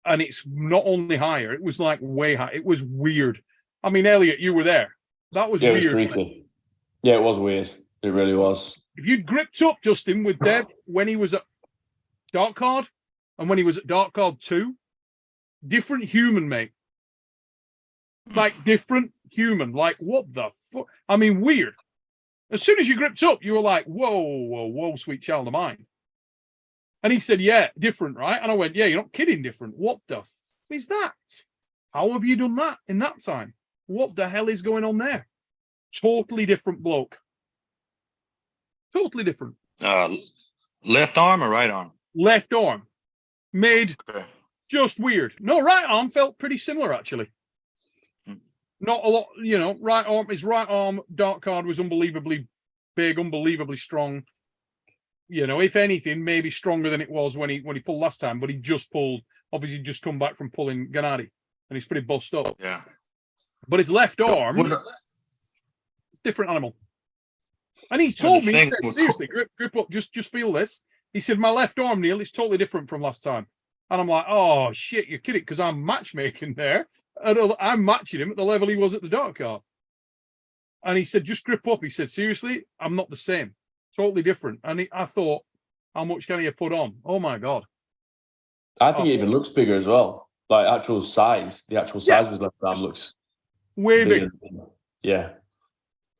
and it's not only higher; it was like way high. It was weird. I mean, Elliot, you were there. That was weird. It was freaky. Yeah, it was weird. It really was. If you'd gripped up Justin with Dev when he was at Dark Card and when he was at Dark Card 2, different human, mate. Like, different human. Like, what the fuck? I mean, weird. As soon as you gripped up, you were like, whoa, sweet child of mine. And he said, yeah, different, right? And I went, yeah, you're not kidding, different. What the f is that? How have you done that in that time? What the hell is going on there? Totally different bloke. Totally different. Left arm or right arm? Left arm. Made Okay. just weird. No, right arm felt pretty similar, actually. Not a lot, right arm. His right arm Dark Card was unbelievably big, unbelievably strong. If anything, maybe stronger than it was when he pulled last time, but he just pulled, obviously just come back from pulling Gennady, and he's pretty bust up. Yeah. But his left arm, different animal. And he told me, he said, seriously, grip up, just feel this. He said, my left arm, Neil, is totally different from last time. And I'm like, oh, shit, you're kidding, because I'm matchmaking there. And I'm matching him at the level he was at the Dark Card. And he said, just grip up. He said, seriously, I'm not the same. Totally different. And I thought, how much can he put on? Oh, my God. I think it even looks bigger as well. Like, actual size. The actual size of his left arm looks way bigger. Yeah.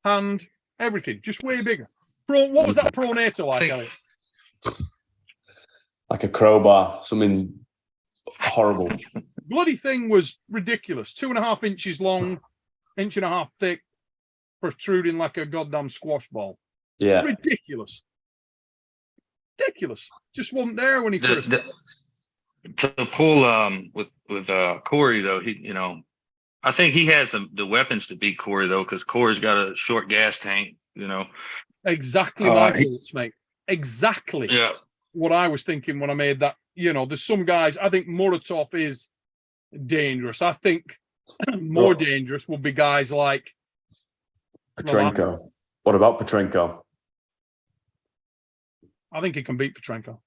Hand, everything, just way bigger. What was that pronator like, Elliot? Like a crowbar, something horrible. Bloody thing was ridiculous. 2.5 inches long, 1.5 inches thick, protruding like a goddamn squash ball. Yeah. Ridiculous. Just wasn't there when he first. To pull with Corey though, I think he has the weapons to beat Corey though, because Corey's got a short gas tank. Exactly my thoughts, mate. Exactly. Yeah. What I was thinking when I made that. There's some guys. I think Muratov is dangerous. I think more dangerous would be guys like Petrenko. What about Petrenko? I think he can beat Petrenko.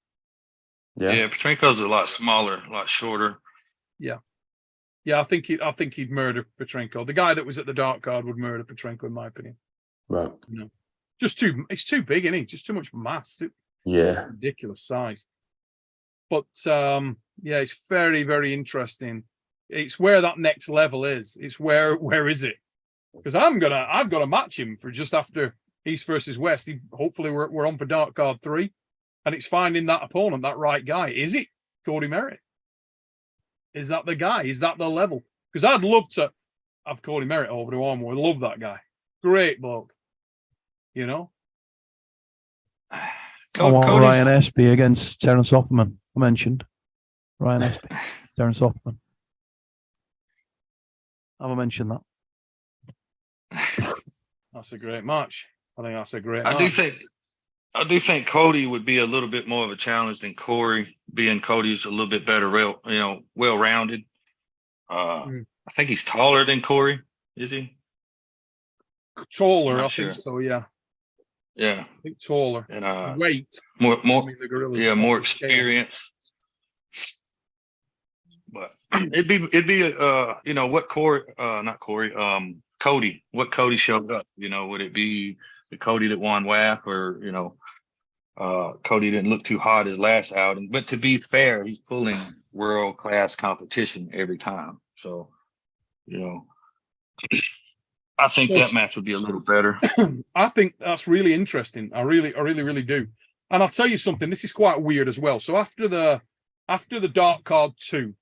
Yeah, Petrenko's a lot smaller, a lot shorter. Yeah, I think he'd murder Petrenko. The guy that was at the Dark Card would murder Petrenko, in my opinion. Right. It's too big, isn't he? Just too much mass. Yeah. Ridiculous size. But yeah, it's very, very interesting. It's where that next level is. It's where is it? Because I've got to match him for just after East versus West. Hopefully we're on for dark card 3, and it's finding that opponent, that right guy. Is it Cody Merritt? Is that the guy? Is that the level? Because I'd love to have Cody Merritt over to Armor. Love that guy. Great bloke. You know? I want Ryan Espy against Terence Opperman. I mentioned Ryan Espy, Terence Opperman. Have I mentioned that? That's a great match. I think that's a great I match. do think Cody would be a little bit more of a challenge than Corey, being Cody's a little bit better, well-rounded. I think he's taller than Corey. Is he? Taller, I think so, yeah. Yeah. I think taller. And weight. More I mean, the Gorillas more experience. But it'd be what Corey not Corey, Cody, what Cody showed up, would it be the Cody that won WAF, or Cody didn't look too hot his last outing. But to be fair, he's pulling world-class competition every time. So, I think that match would be a little better. I think that's really interesting. I really do. And I'll tell you something, this is quite weird as well. So after the dark card 2,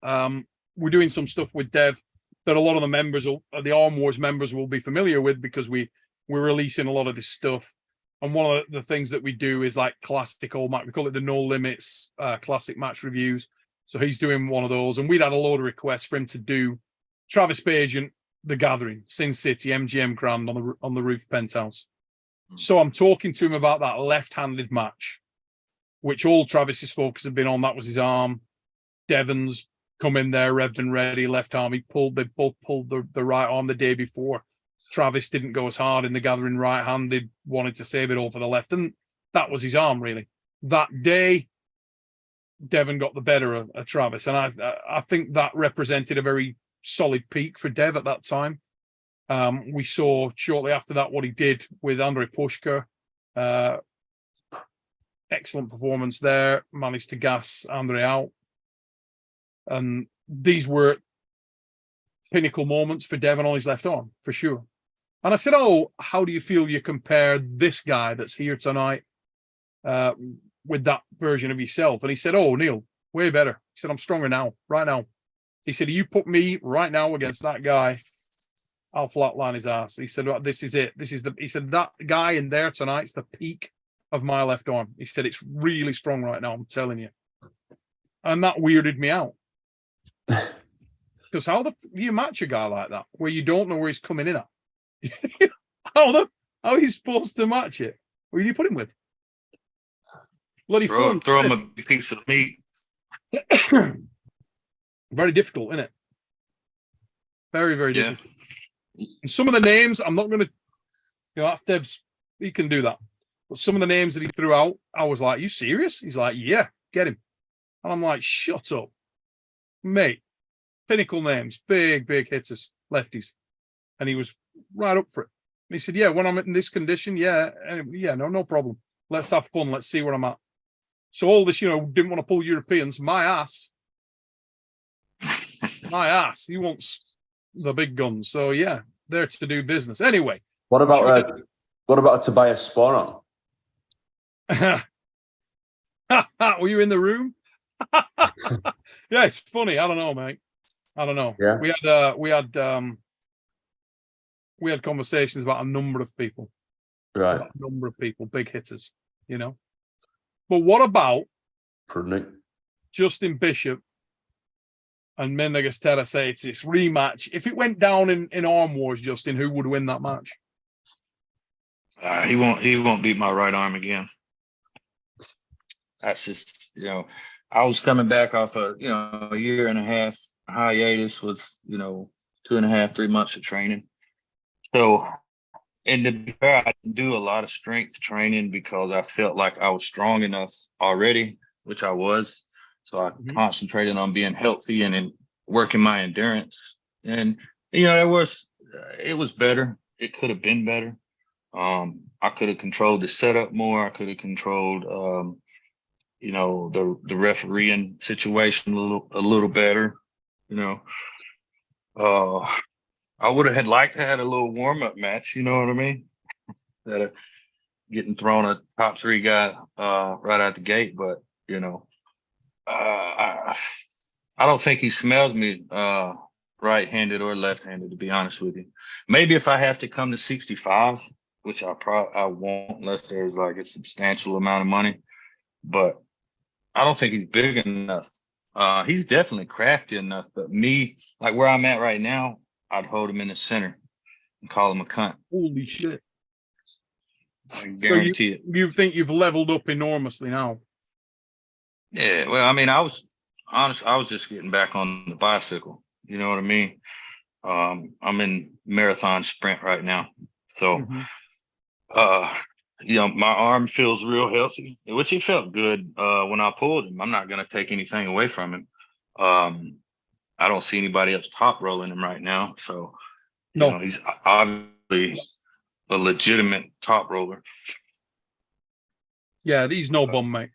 we're doing some stuff with Dev that a lot of the members, the Arm Wars members, will be familiar with, because we're releasing a lot of this stuff. And one of the things that we do is like classic old match. We call it the No Limits classic match reviews. So he's doing one of those, and we'd had a load of requests for him to do Travis Page and The Gathering, Sin City, MGM Grand on the roof penthouse. So I'm talking to him about that left-handed match, which all Travis's focus had been on. That was his arm. Devon's come in there, revved and ready, left arm. They both pulled the right arm the day before. Travis didn't go as hard in The Gathering right-handed, wanted to save it all for the left, and that was his arm, really. That day, Devon got the better of Travis, and I think that represented a very solid peak for Dev at that time. We saw shortly after that what he did with Andrei Pushka. Excellent performance there, managed to gas Andrei out. And these were pinnacle moments for Devon on his left arm, for sure. And I said, how do you feel you compare this guy that's here tonight with that version of yourself? And he said, Neil, way better. He said, I'm stronger now, right now. He said, you put me right now against that guy, I'll flatline his ass. He said, this is it. He said, that guy in there tonight's the peak of my left arm. He said, it's really strong right now, I'm telling you. And that weirded me out. Because how do you match a guy like that where you don't know where he's coming in at? how are you supposed to match it? Where do you put him with? Bloody throw him a piece of meat. Very difficult, isn't it? Very, very difficult. And some of the names, I'm not going to, that's Dev's, he can do that. But some of the names that he threw out, I was like, you serious? He's like, yeah, get him. And I'm like, shut up. Mate, pinnacle names, big hitters, lefties. And he was right up for it. And he said, yeah, when I'm in this condition, no problem. Let's have fun. Let's see where I'm at. So all this, didn't want to pull Europeans. My ass. He wants the big guns. So yeah, there to do business. Anyway. What about Tobias Sporon? Were you in the room? Yeah, it's funny. I don't know, mate. I don't know. Yeah. We had conversations about a number of people. Right. A number of people, big hitters, But what about Justin Bishop and Mendes Terrace? It's this rematch. If it went down in Arm Wars, Justin, who would win that match? He won't beat my right arm again. That's just, I was coming back off a year and a half hiatus with, 2.5, 3 months of training. So, and to be fair, I didn't do a lot of strength training because I felt like I was strong enough already, which I was. So I concentrated on being healthy and then working my endurance. And, it was better. It could have been better. I could have controlled the setup more. I could have controlled, the refereeing situation a little better. I would have liked to have a little warm up match. You know what I mean? That getting thrown a top 3 guy right out the gate, but I don't think he smells me right-handed or left-handed, to be honest with you. Maybe if I have to come to 65, which I won't unless there's like a substantial amount of money, but I don't think he's big enough. He's definitely crafty enough, but me, like where I'm at right now, I'd hold him in the center and call him a cunt. Holy shit. I guarantee it. You think you've leveled up enormously now? Yeah, well, I mean, I was just getting back on the bicycle. You know what I mean? I'm in marathon sprint right now. So, my arm feels real healthy, which he felt good when I pulled him. I'm not going to take anything away from him. I don't see anybody else top rolling him right now. So, he's obviously a legitimate top roller. Yeah, he's no bum, mate.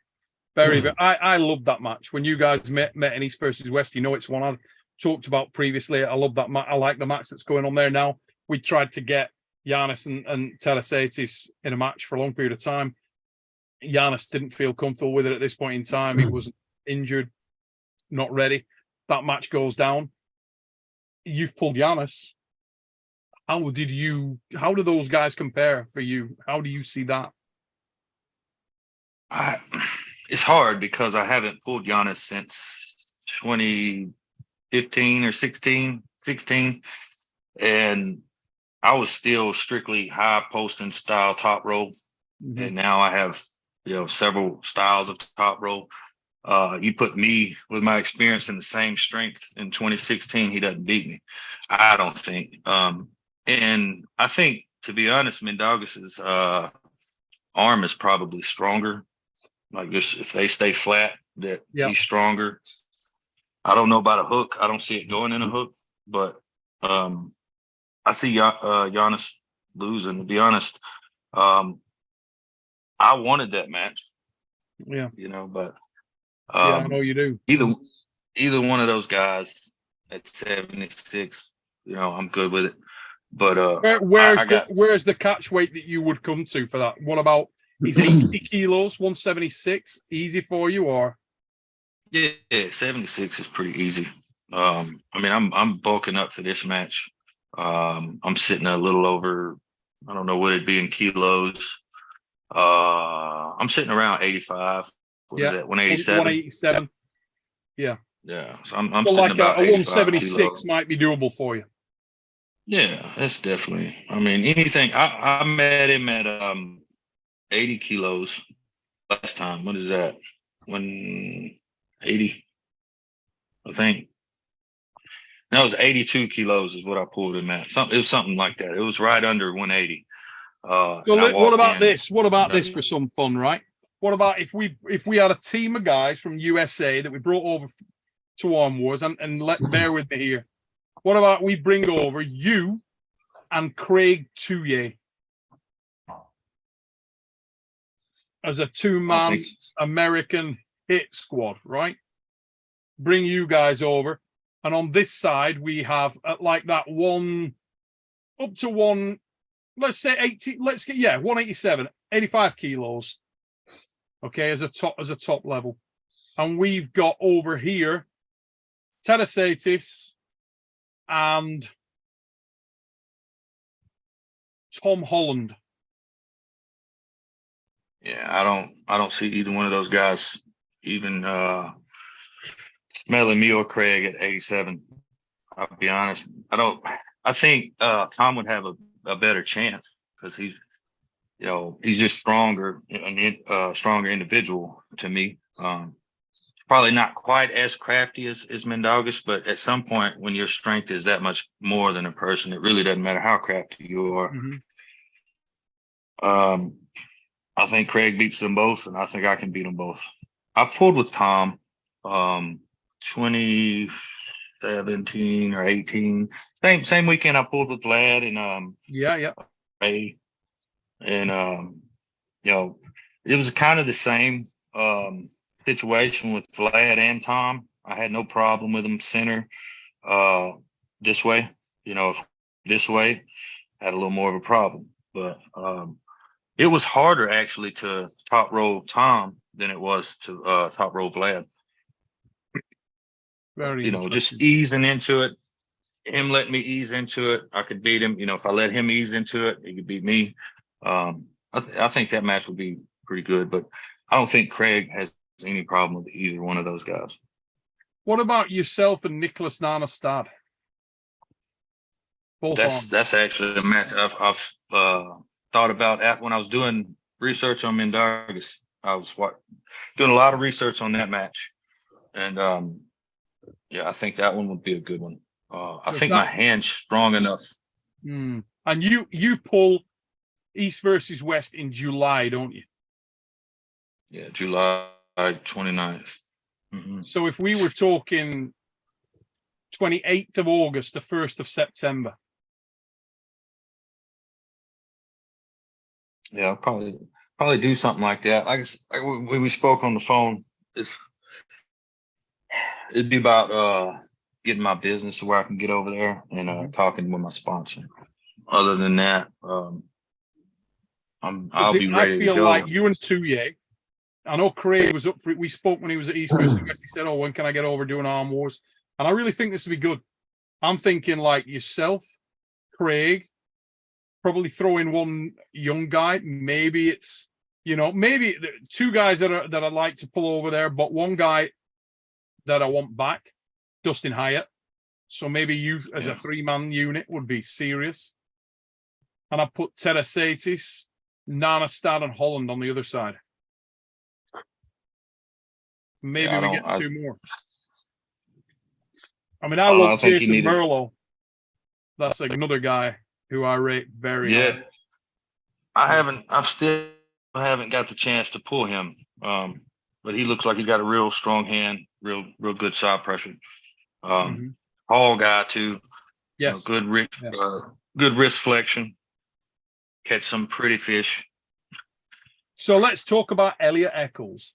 Very. I love that match when you guys met in East versus West. It's one I talked about previously. I love that match. I like the match that's going on there now. We tried to get Giannis and Telasaitis in a match for a long period of time. Giannis didn't feel comfortable with it at this point in time. He was injured, not ready. That match goes down. You've pulled Giannis. How do those guys compare for you? How do you see that? It's hard because I haven't pulled Giannis since 2015 or 16, and I was still strictly high posting style top roll. And now I have, several styles of top roll. You put me with my experience in the same strength in 2016, he doesn't beat me. I don't think. And I think, to be honest, Mendagus's arm is probably stronger. Like just if they stay flat, that he's stronger. I don't know about a hook. I don't see it going in a hook, but I see Giannis losing. To be honest, I wanted that match. Yeah, but I know you do. Either one of those guys at 76, I'm good with it. But where's the catch weight that you would come to for that? What about he's 80 kilos, 176, easy for you, or? Yeah, 76 is pretty easy. I'm bulking up for this match. I'm sitting a little over, I don't know what it'd be in kilos. I'm sitting around 85. What is that? 187. 187. Yeah. Yeah. So I'm so sitting like about a 176 kilos. might be doable for you. Yeah, that's definitely. I mean, anything. I met him at 80 kilos last time. What is that? 180, I think. That was 82 kilos is what I pulled him at. It was something like that. It was right under 180. So what about this? What about this for some fun, right? What about if we had a team of guys from USA that we brought over to Arm Wars and bear with me here. What about we bring over you and Craig Touye as a 2-man American hit squad, right? Bring you guys over. And on this side, we have like that one up to one, let's say 80, 187, 85 kilos. Okay, as a top level. And we've got over here Teresaitis and Tom Holland. Yeah, I don't see either one of those guys even smelling me or Craig at 87. I'll be honest. I think Tom would have a better chance because he's just stronger, a stronger individual to me. Probably not quite as crafty as Mendagus, but at some point when your strength is that much more than a person, it really doesn't matter how crafty you are. I think Craig beats them both, and I think I can beat them both. I've pulled with Tom 2017 or 18. Same weekend I pulled with Vlad and Ray. And you know, it was kind of the same situation with Vlad and Tom. I had no problem with them center this way. You know, this way I had a little more of a problem. But it was harder actually to top roll Tom than it was to top roll Vlad. Very you know, just easing into it, him letting me ease into it. I could beat him. You know, if I let him ease into it, he could beat me. I think that match would be pretty good, but I don't think Craig has any problem with either one of those guys. What about yourself and Nicholas Nanastad? That's actually a match I've thought about when I was doing research on Mendargas. I was doing a lot of research on that match, and yeah, I think that one would be a good one. I think my hand's strong enough. And you pull East versus West in July, don't you? Yeah, July 29th. Mm-hmm. So if we were talking 28th of August to 1st of September. Yeah, I'll probably do something like that. When we spoke on the phone, it'd be about getting my business to where I can get over there and talking with my sponsor. Other than that, I'll be ready to go. I feel like you and Touye, I know Craig was up for it. We spoke when he was at East versus West. He said, "Oh, when can I get over doing Arm Wars?" And I really think this would be good. I'm thinking like yourself, Craig, probably throw in one young guy. Maybe it's, maybe two guys that I'd like to pull over there, but one guy that I want back, Dustin Hyatt. So maybe you as a 3-man unit would be serious. And I put Terasatis, Nanastad, and Holland on the other side. Maybe we get 2 more. I mean, I love Jason Merlo. That's like another guy who I rate very high. I still haven't got the chance to pull him. But he looks like he's got a real strong hand, real good side pressure. Tall guy too. Yes. Good wrist flexion. Catch some pretty fish. So let's talk about Elliot Eccles.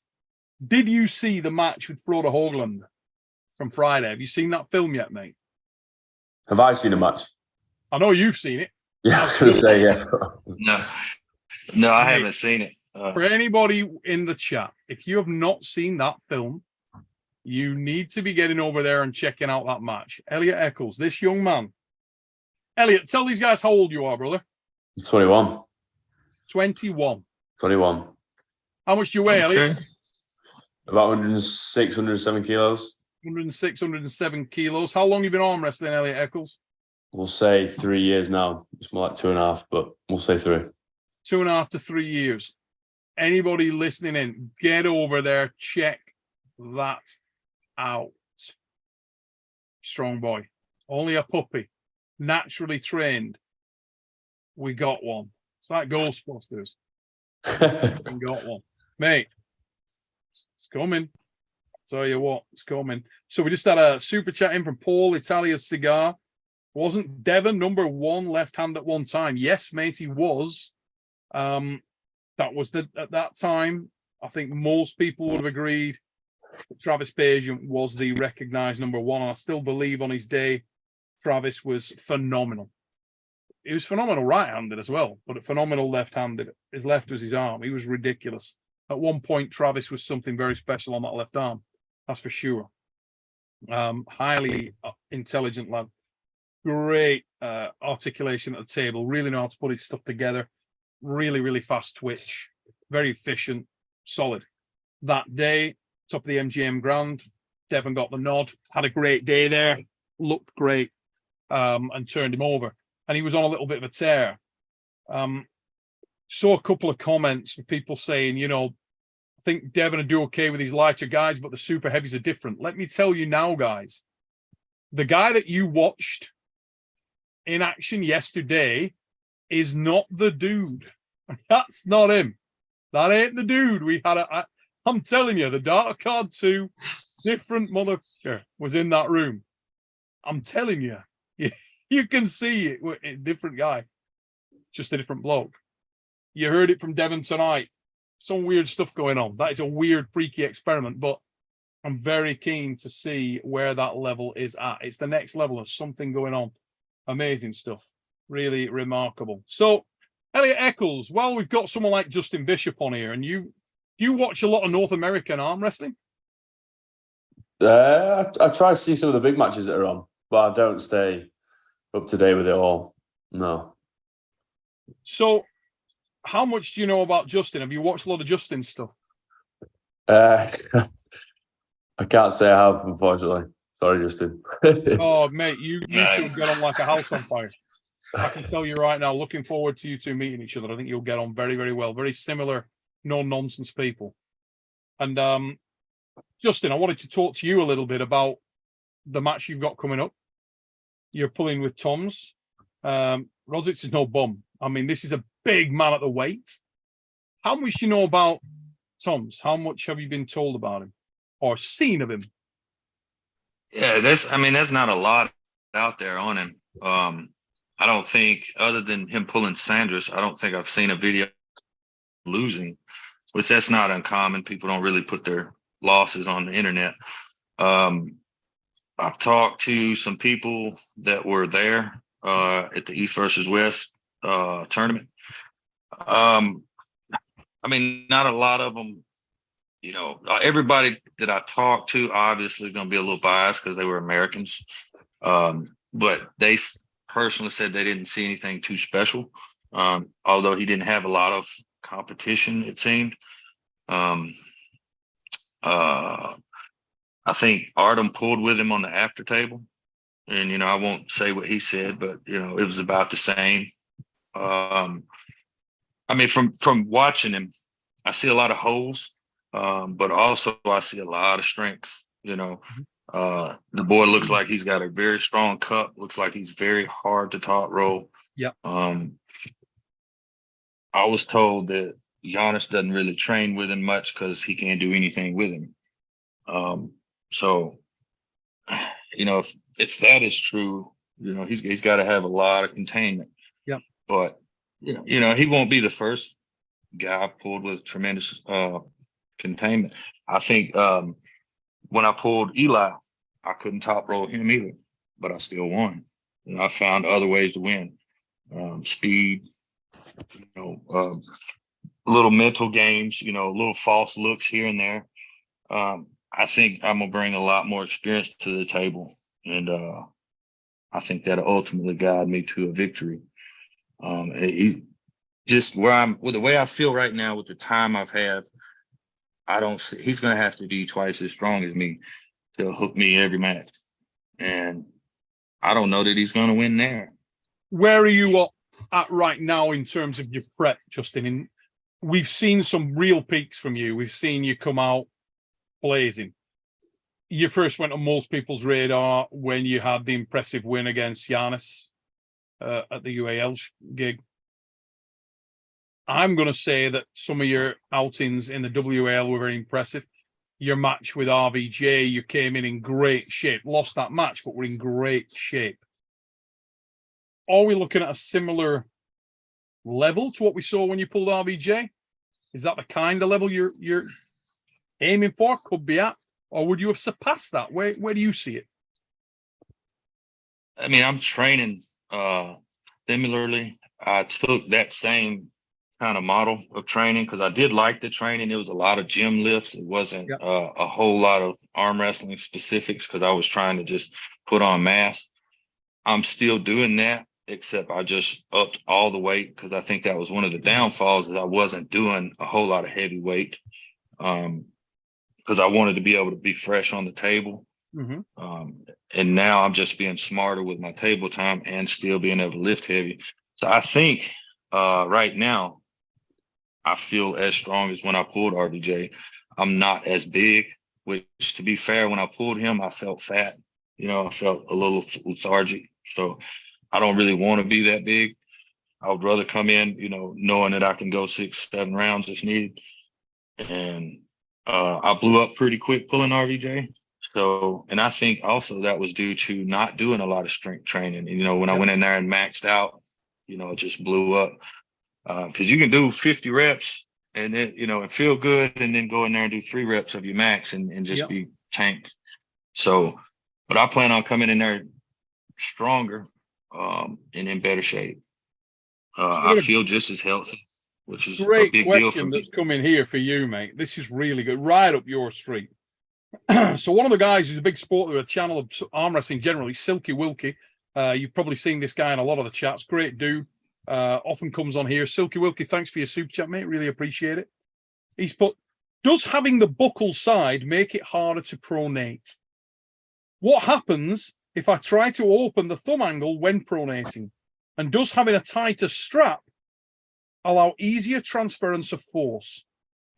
Did you see the match with Frode Hoagland from Friday? Have you seen that film yet, mate? Have I seen a match? I know you've seen it. Yeah, I was going to say, yeah. No, I haven't seen it. For anybody in the chat, if you have not seen that film, you need to be getting over there and checking out that match. Elliot Eccles, this young man. Elliot, tell these guys how old you are, brother. 21. 21. 21. How much do you weigh, Elliot? About 106, 107 kilos. 106, 107 kilos. How long have you been arm wrestling, Elliot Eccles? We'll say 3 years now. It's more like 2.5, but we'll say 3. 2.5 to 3 years. Anybody listening in, get over there, check that out. Strong boy. Only a puppy. Naturally trained. We got one. It's like Ghostbusters. We got one. Mate, it's coming. I'll tell you what, it's coming. So we just had a super chat in from Paul, Italia Cigar. Wasn't Devon number 1 left hand at one time? Yes, mate, he was. That was at that time, I think most people would have agreed that Travis Pageant was the recognized number 1. And I still believe on his day, Travis was phenomenal. He was phenomenal right-handed as well, but phenomenal left-handed. His left was his arm. He was ridiculous. At one point, Travis was something very special on that left arm. That's for sure. Highly intelligent lad. Great articulation at the table. Really know how to put his stuff together. Really, really fast twitch. Very efficient. Solid. That day, top of the MGM Grand, Devon got the nod. Had a great day there. Looked great. And turned him over. And he was on a little bit of a tear. Saw a couple of comments with people saying, I think Devon would do okay with these lighter guys, but the super heavies are different. Let me tell you now, guys. The guy that you watched in action yesterday is not the dude. That's not him. That ain't the dude. We had I'm telling you, the Data Card 2 different motherfucker was in that room. I'm telling you. You can see it, a different guy. Just a different bloke. You heard it from Devon tonight. Some weird stuff going on. That is a weird, freaky experiment, but I'm very keen to see where that level is at. It's the next level of something going on. Amazing stuff. Really remarkable. So, Elliot Eccles, while we've got someone like Justin Bishop on here, and you watch a lot of North American arm wrestling? I try to see some of the big matches that are on, but I don't stay up to date with it all. No. So, how much do you know about Justin? Have you watched a lot of Justin's stuff? I can't say I have, unfortunately. Sorry, Justin. Oh, mate, you two get on like a house on fire. I can tell you right now, looking forward to you two meeting each other. I think you'll get on very, very well. Very similar, no-nonsense people. And Justin, I wanted to talk to you a little bit about the match you've got coming up. You're pulling with Toms. Rositz is no bum. I mean, this is a big man at the weight. How much do you know about Toms? How much have you been told about him or seen of him? Yeah, there's not a lot out there on him. I don't think, other than him pulling Sanders, I don't think I've seen a video losing, which that's not uncommon. People don't really put their losses on the internet. I've talked to some people that were there at the East versus West tournament. Not a lot of them, everybody that I talked to obviously going to be a little biased because they were Americans. But they personally said they didn't see anything too special. Although he didn't have a lot of competition, it seemed. I think Artem pulled with him on the after table. And, I won't say what he said, but, it was about the same. From watching him, I see a lot of holes, but also I see a lot of strength. The boy looks like he's got a very strong cup, looks like he's very hard to top roll. Yeah. I was told that Giannis doesn't really train with him much because he can't do anything with him. If that is true, he's got to have a lot of containment. Yeah. But he won't be the first guy I pulled with tremendous containment. I think when I pulled Eli, I couldn't top roll him either, but I still won. I found other ways to win. Speed, little mental games, little false looks here and there. I think I'm gonna bring a lot more experience to the table, and I think that'll ultimately guide me to a victory. Just with the way I feel right now, with the time I've had, I don't see he's gonna have to be twice as strong as me to hook me every match, and I don't know that he's gonna win there. Where are you at right now in terms of your prep, Justin? We've seen some real peaks from you. We've seen you come out blazing. You first went on most people's radar when you had the impressive win against Giannis at the UAL gig. I'm going to say that some of your outings in the WAL were very impressive. Your match with RVJ, you came in great shape. Lost that match, but we're in great shape. Are we looking at a similar level to what we saw when you pulled RVJ? Is that the kind of level you're aiming for? Could be at, or would you have surpassed that? Where do you see it? I'm training similarly. I took that same kind of model of training because I did like the training. It was a lot of gym lifts. It wasn't a whole lot of arm wrestling specifics because I was trying to just put on mass. I'm still doing that, except I just upped all the weight because I think that was one of the downfalls, that I wasn't doing a whole lot of heavy weight because I wanted to be able to be fresh on the table. Mm-hmm. And now I'm just being smarter with my table time and still being able to lift heavy. So I think right now I feel as strong as when I pulled RVJ. I'm not as big, which, to be fair, when I pulled him, I felt fat. I felt a little lethargic. So I don't really want to be that big. I would rather come in, knowing that I can go 6-7 rounds if needed. And I blew up pretty quick pulling RVJ. So, and I think also that was due to not doing a lot of strength training. When I went in there and maxed out, it just blew up. because you can do 50 reps and then, and feel good, and then go in there and do 3 reps of your max and just be tanked. So, but I plan on coming in there stronger and in better shape. I feel just as healthy, which is a big deal for me. Great question that's coming here for you, mate. This is really good, right up your street. So one of the guys who's a big supporter of the channel of arm wrestling generally, Silky Wilkie. You've probably seen this guy in a lot of the chats. Great dude. Often comes on here. Silky Wilkie, thanks for your super chat, mate. Really appreciate it. He's put, does having the buckle side make it harder to pronate? What happens if I try to open the thumb angle when pronating? And does having a tighter strap allow easier transference of force?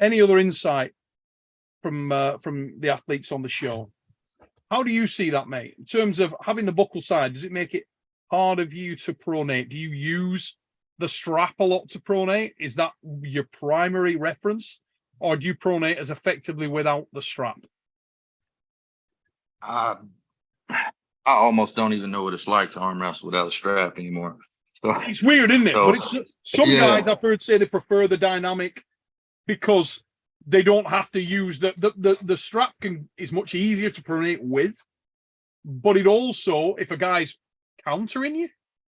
Any other insight from the athletes on the show? How do you see that, mate? In terms of having the buckle side, does it make it harder for you to pronate? Do you use the strap a lot to pronate? Is that your primary reference? Or do you pronate as effectively without the strap? I almost don't even know what it's like to arm wrestle without a strap anymore. So, it's weird, isn't it? So, but it's some guys I've heard say they prefer the dynamic because they don't have to use the strap is much easier to pronate with, but it also, if a guy's countering you,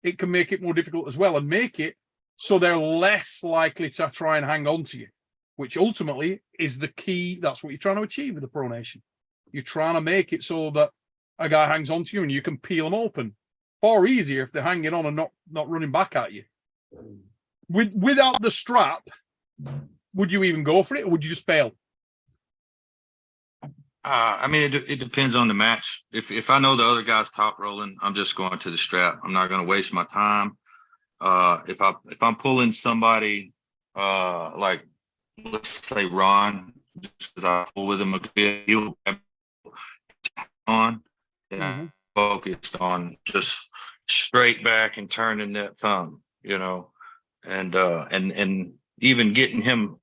it can make it more difficult as well and make it so they're less likely to try and hang on to you, which ultimately is the key. That's what you're trying to achieve with the pronation. You're trying to make it so that a guy hangs on to you and you can peel them open. Far easier if they're hanging on and not running back at you. Without the strap, would you even go for it, or would you just bail? I mean, it depends on the match. If I know the other guy's top rolling, I'm just going to the strap. I'm not going to waste my time. If I'm pulling somebody like, let's say Ron, just because I pull with him a bit, he'll on. Yeah. Focused on just straight back and turning that thumb, and even getting him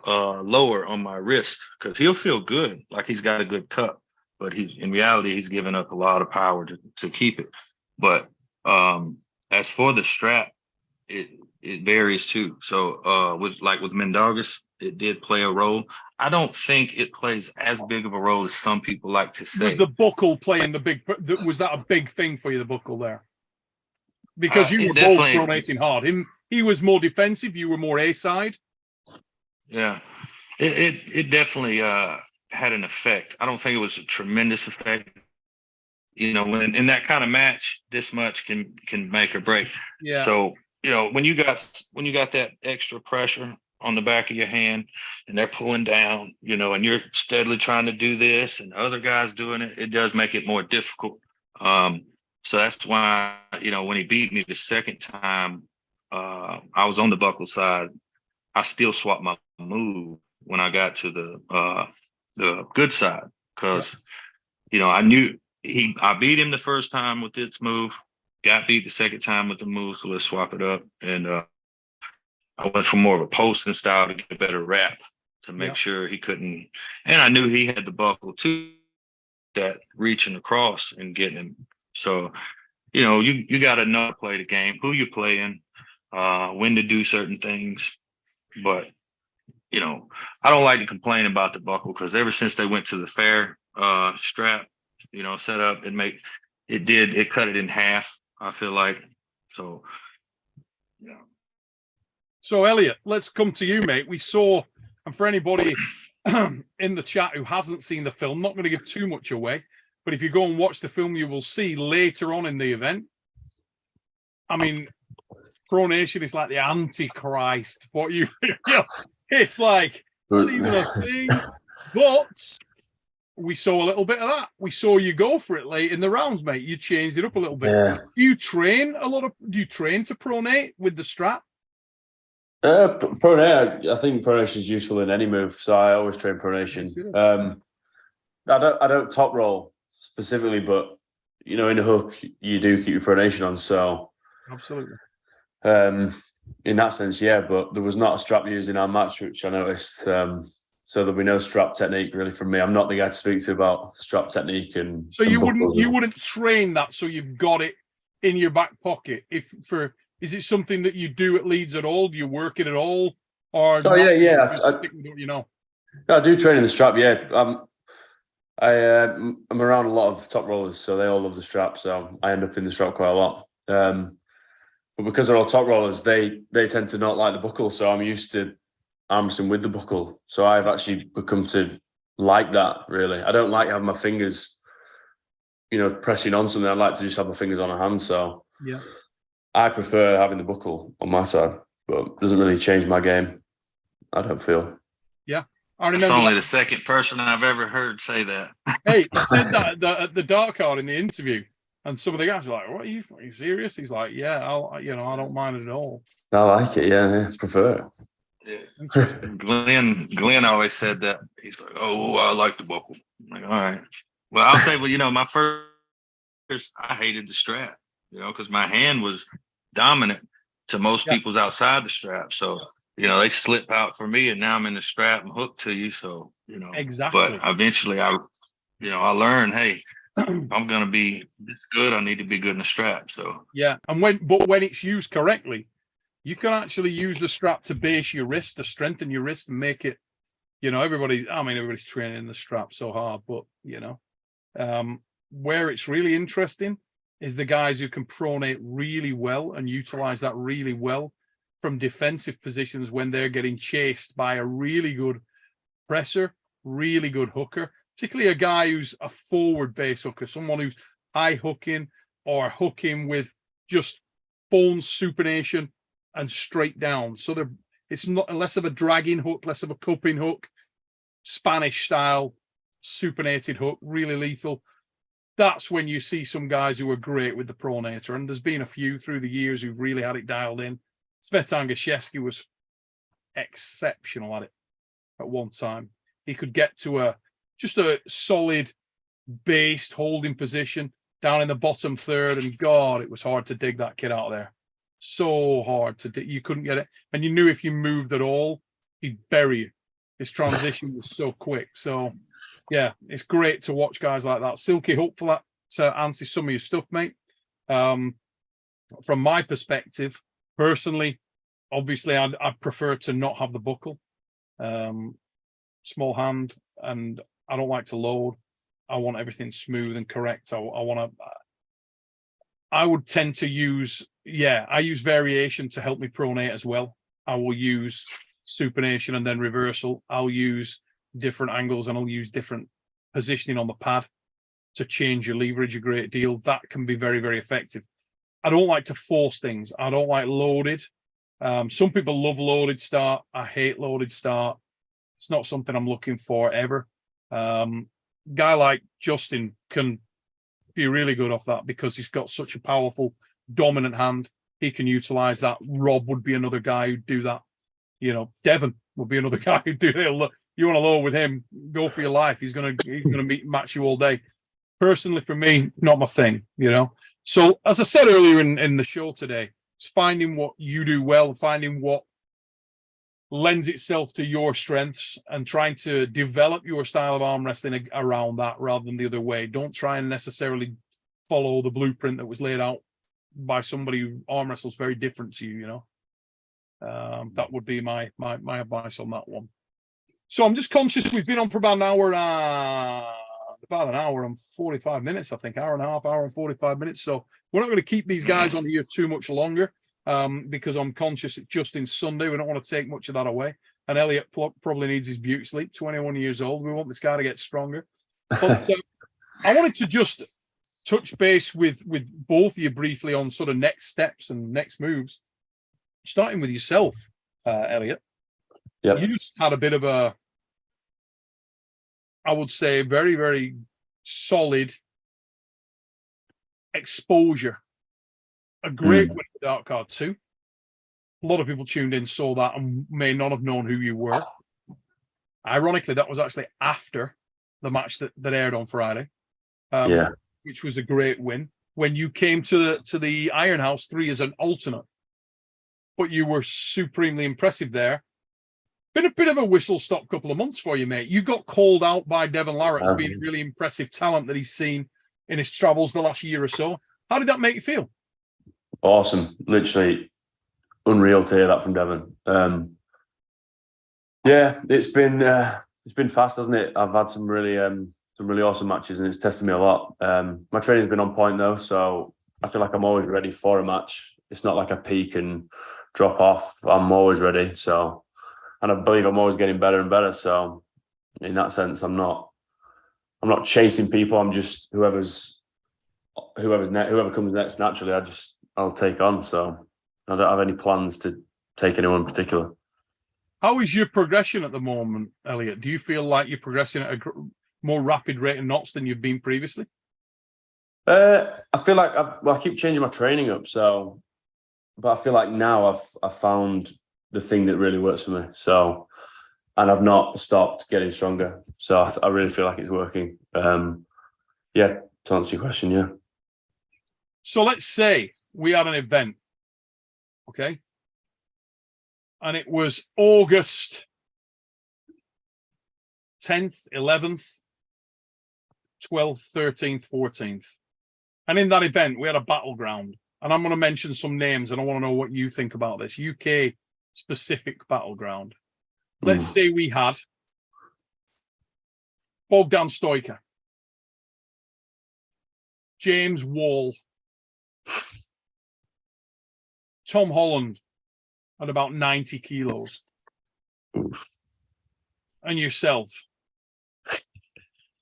lower on my wrist, because he'll feel good, like he's got a good cut, but in reality he's giving up a lot of power to keep it. But as for the strap, it varies too. So with Mendogas, it did play a role. I don't think it plays as big of a role as some people like to say. Was the buckle playing was that a big thing for you, the buckle there? Because you were both pronating hard. He was more defensive, you were more A side. Yeah, it definitely had an effect. I don't think it was a tremendous effect. When in that kind of match, this much can make or break. Yeah. So when you got that extra pressure on the back of your hand and they're pulling down, and you're steadily trying to do this and other guys doing it, it does make it more difficult. So that's why, when he beat me the second time, I was on the buckle side. I still swapped my move when I got to the good side, because, I knew I beat him the first time with this move, got beat the second time with the move. So let's swap it up. And, I went for more of a posting style to get a better wrap to make sure he couldn't. And I knew he had the buckle too, that reaching across and getting him. So, you got to know, play the game, who you're playing, when to do certain things. But, I don't like to complain about the buckle, because ever since they went to the fair strap, set up, it cut it in half, I feel like. So, yeah. So, Elliot, let's come to you, mate. We saw, and for anybody in the chat who hasn't seen the film, not going to give too much away, but if you go and watch the film, you will see later on in the event. I mean, pronation is like the Antichrist. It's like not even a thing. But we saw a little bit of that. We saw you go for it late in the rounds, mate. You changed it up a little bit. Yeah. Do you train to pronate with the strap? Pronate, I think pronation is useful in any move, so I always train pronation. I don't top roll specifically, but in a hook you do keep your pronation on. So absolutely. In that sense, yeah. But there was not a strap used in our match, which I noticed. So there'll be no strap technique really from me. I'm not the guy to speak to about strap technique and. So you wouldn't train that, so you've got it in your back pocket. If for Is it something that you do at Leeds at all? Do you work it at all? Or Oh, yeah. just stick with what you know? I do train in the strap, yeah. I'm around a lot of top rollers, so they all love the strap, so I end up in the strap quite a lot. But because they're all top rollers, they tend to not like the buckle, so I'm used to arm wrestling with the buckle. So I've actually become to like that, really. I don't like having my fingers, pressing on something. I like to just have my fingers on a hand, so yeah, I prefer having the buckle on my side, but it doesn't really change my game, I don't feel. Yeah. I remember That's only the second person I've ever heard say that. Hey, I said that at the dark card in the interview, and some of the guys were like, "What are you fucking serious?" He's like, "Yeah, I don't mind it at all." I like it, yeah, prefer Yeah. Glenn always said that. He's like, "Oh, I like the buckle." I'm like, all right. Well, I'll say, my first, I hated the strap, because my hand was dominant to most people's outside the strap. So, they slip out for me, and now I'm in the strap and hooked to you. So, Exactly. But eventually, I learned, hey, if I'm gonna be this good, I need to be good in the strap. So yeah, and when it's used correctly, you can actually use the strap to base your wrist, to strengthen your wrist and make it. Everybody's training the strap so hard, but where it's really interesting is the guys who can pronate really well and utilize that really well from defensive positions when they're getting chased by a really good presser, really good hooker, particularly a guy who's a forward base hooker, someone who's high hooking or hooking with just bone supination and straight down. So it's not less of a dragging hook, less of a cupping hook, Spanish style supinated hook, really lethal. That's when you see some guys who are great with the pronator, and there's been a few through the years who've really had it dialed in. Svetan Gashevsky was exceptional at it at one time. He could get to just a solid based holding position down in the bottom third, and God, it was hard to dig that kid out of there. So hard to dig. You couldn't get it, and you knew if you moved at all, he'd bury you. His transition was so quick. So yeah, it's great to watch guys like that. Silky, hopefully that to answer some of your stuff, mate. From my perspective, personally, obviously, I'd prefer to not have the buckle. Small hand, and I don't like to load. I want everything smooth and correct. I would tend to use, I use variation to help me pronate as well. I will use supination and then reversal. I'll use different angles, and I'll use different positioning on the pad to change your leverage a great deal. That can be very, very effective. I don't like to force things. I don't like loaded. Some people love loaded start. I hate loaded start. It's not something I'm looking for ever. Guy like Justin can be really good off that because he's got such a powerful, dominant hand. He can utilize that. Rob would be another guy who'd do that. Devon would be another guy who'd do that. You want to load with him, go for your life. He's gonna match you all day. Personally, for me, not my thing. So as I said earlier in the show today, it's finding what you do well, finding what lends itself to your strengths, and trying to develop your style of arm wrestling around that rather than the other way. Don't try and necessarily follow the blueprint that was laid out by somebody who arm wrestles very different to you. That would be my advice on that one. So I'm just conscious we've been on for about an hour and 45 minutes, I think, hour and a half, hour and 45 minutes. So we're not going to keep these guys on here too much longer because I'm conscious it's Justin's Sunday. We don't want to take much of that away. And Elliot probably needs his beauty sleep, 21 years old. We want this guy to get stronger. But I wanted to just touch base with both of you briefly on sort of next steps and next moves. Starting with yourself, Elliot. Yeah. You just had a bit of a, I would say, very, very solid exposure. A great win for Dark Card 2. A lot of people tuned in, saw that, and may not have known who you were. Ironically, that was actually after the match that aired on Friday, which was a great win. When you came to the Iron House 3 as an alternate, but you were supremely impressive there. Been a bit of a whistle-stop couple of months for you, mate. You got called out by Devon LARRATT as being a really impressive talent that he's seen in his travels the last year or so. How did that make you feel? awesome. Literally unreal to hear that from Devon. Yeah, it's been fast, hasn't it? I've had some really awesome matches, and it's tested me a lot. My training's been on point though, so I feel like I'm always ready for a match. It's not like I peak and drop off. I'm always ready. So, and I believe I'm always getting better and better. So, in that sense, I'm not chasing people. I'm just whoever comes next naturally. I'll take on. So, I don't have any plans to take anyone in particular. How is your progression at the moment, Elliot? Do you feel like you're progressing at a more rapid rate of knots than you've been previously? I feel like I keep changing my training up. So, but I feel like now I've found the thing that really works for me. So, and I've not stopped getting stronger. So I really feel like it's working. Yeah, to answer your question, yeah. So let's say we had an event, okay? And it was August 10th, 11th, 12th, 13th, 14th. And in that event, we had a battleground. And I'm going to mention some names, and I want to know what you think about this. UK-specific battleground. Let's say we had Bogdan Stoica, James Wall, Tom Holland at about 90 kilos, and yourself.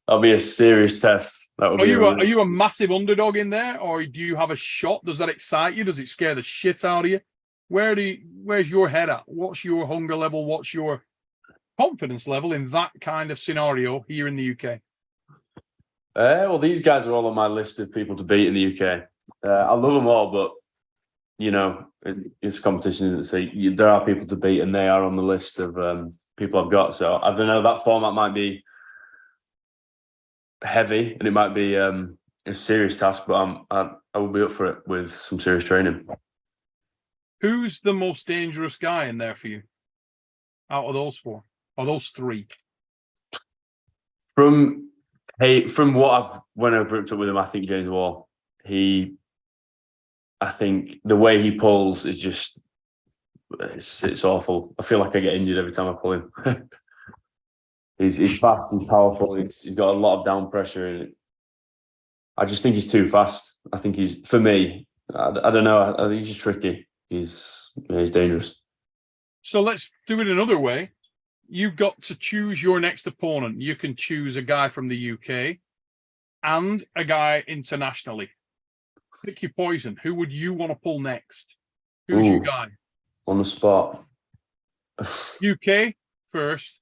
That'll be a serious test. Are you a massive underdog in there, or do you have a shot? Does that excite you? Does it scare the shit out of you? Where's your head at? What's your hunger level? What's your confidence level in that kind of scenario here in the UK? Well, these guys are all on my list of people to beat in the UK. I love them all, but you know, it's competition, isn't it? So there are people to beat, and they are on the list of people I've got. So I don't know. That format might be heavy, and it might be a serious task, but I will be up for it with some serious training. Who's the most dangerous guy in there for you out of those four or those three? From when I grouped up with him, I think James Wall. I think the way he pulls is just it's awful. I feel like I get injured every time I pull him. He's fast, he's powerful, he's got a lot of down pressure, and I just think he's too fast. I think for me, I don't know. I think he's just tricky. He's dangerous. So let's do it another way. You've got to choose your next opponent. You can choose a guy from the UK and a guy internationally. Pick your poison. Who would you want to pull next? Who's your guy? On the spot. UK first.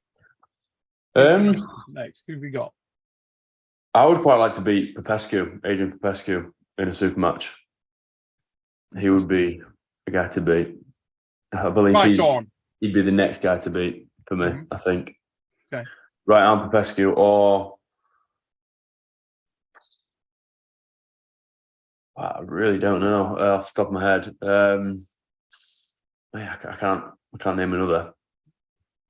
Next, who have we got? I would quite like to beat Adrian Popescu, in a super match. He would be a guy to beat. I believe he'd be the next guy to beat for me, I think. Okay. Right arm Popescu, or I really don't know off the top of my head. I can't name another.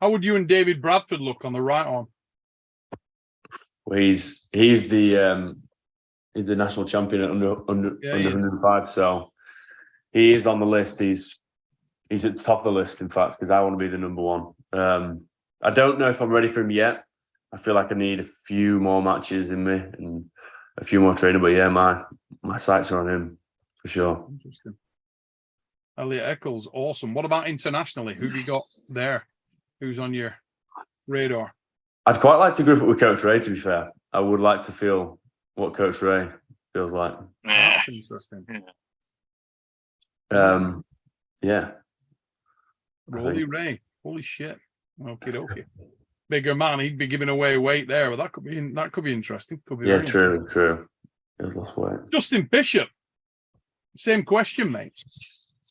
How would you and David Bradford look on the right arm? Well, he's the national champion at under 105, so he is on the list. He's at the top of the list, in fact, because I want to be the number one. I don't know if I'm ready for him yet. I feel like I need a few more matches in me and a few more training. But yeah, my sights are on him for sure. Interesting. Elliot Eccles, awesome. What about internationally? Who have you got there? Who's on your radar? I'd quite like to group up with Coach Ray, to be fair. I would like to feel what Coach Ray feels like. That's interesting. Yeah. Rolly Ray. Holy shit. Okay. Bigger man, he'd be giving away weight there, but that could be interesting. Could be true. He has lost weight. Justin Bishop. Same question, mate.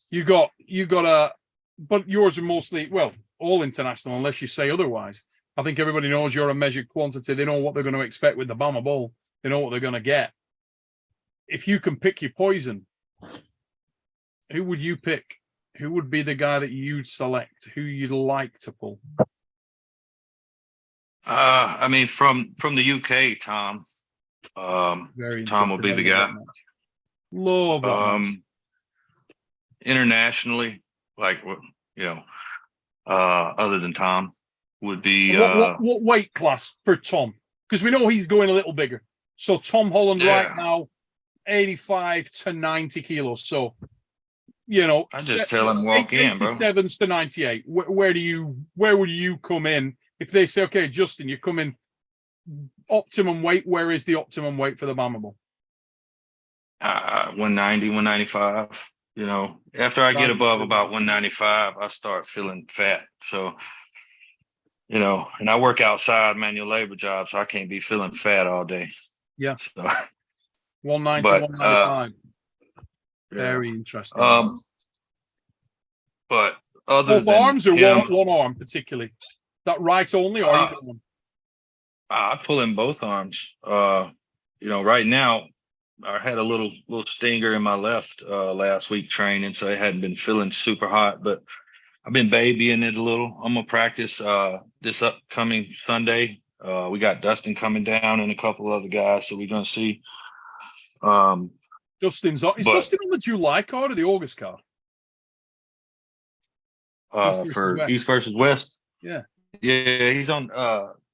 You got but yours are mostly, well, all international, unless you say otherwise. I think everybody knows you're a measured quantity. They know what they're going to expect with the Bama Bowl. They know what they're going to get. If you can pick your poison, who would you pick? Who would be the guy that you'd select? Who you'd like to pull? I mean, from the UK, Tom. Tom will be the guy. Love that. internationally, like other than Tom, would be what weight class for Tom? Because we know he's going a little bigger. So Tom Holland right now, 85 to 90 kilos. So, I just tell him walk in, bro. 87s to 98. Where would you come in if they say, okay, Justin, you come in optimum weight? Where is the optimum weight for the mammal? 190, 195. After I get above about 195, I start feeling fat. So, and I work outside manual labor jobs, so I can't be feeling fat all day. Yeah. So 190, but, 195. Very interesting. But other both than arms or him, one arm particularly? That right only or either one? I pull in both arms. Right now I had a little stinger in my left last week training, so I hadn't been feeling super hot, but I've been babying it a little. I'm gonna practice this upcoming Sunday. We got Dustin coming down and a couple other guys, so we're gonna see. Dustin on the July card or the August card? For East versus West. Yeah, he's on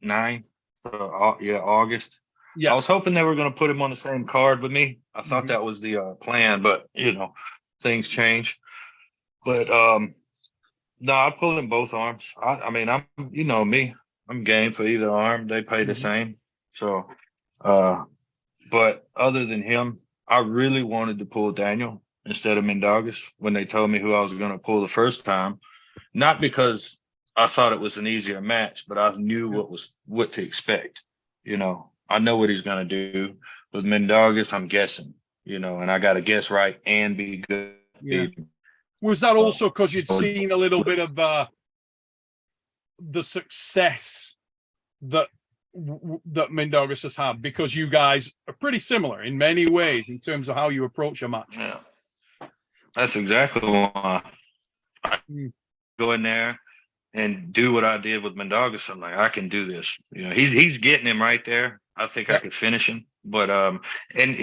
9. So August. Yeah, I was hoping they were going to put him on the same card with me. I thought that was the plan, but things change. But no, I pull in both arms. I mean, I'm me. I'm game for either arm. They pay the same. So, but other than him, I really wanted to pull Daniel instead of Mendogas when they told me who I was going to pull the first time. Not because I thought it was an easier match, but I knew what to expect. I know what he's going to do. With Mendogas, I'm guessing, and I got to guess right and be good. Yeah. Was that also because you'd seen a little bit of the success that Mendogas has had? Because you guys are pretty similar in many ways in terms of how you approach a match. Yeah, that's exactly why I go in there and do what I did with Mendogas. I'm like, I can do this. He's getting him right there. I think I could finish him, but and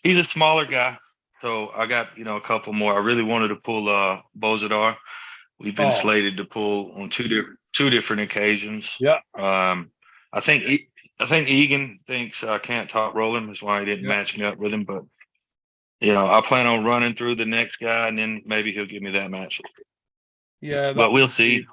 he's a smaller guy, so I got a couple more. I really wanted to pull Bozadar. We've been slated to pull on two different occasions. Yeah. I think Egan thinks I can't top roll him. That's why he didn't match me up with him. But I plan on running through the next guy, and then maybe he'll give me that match. Yeah, but we'll see.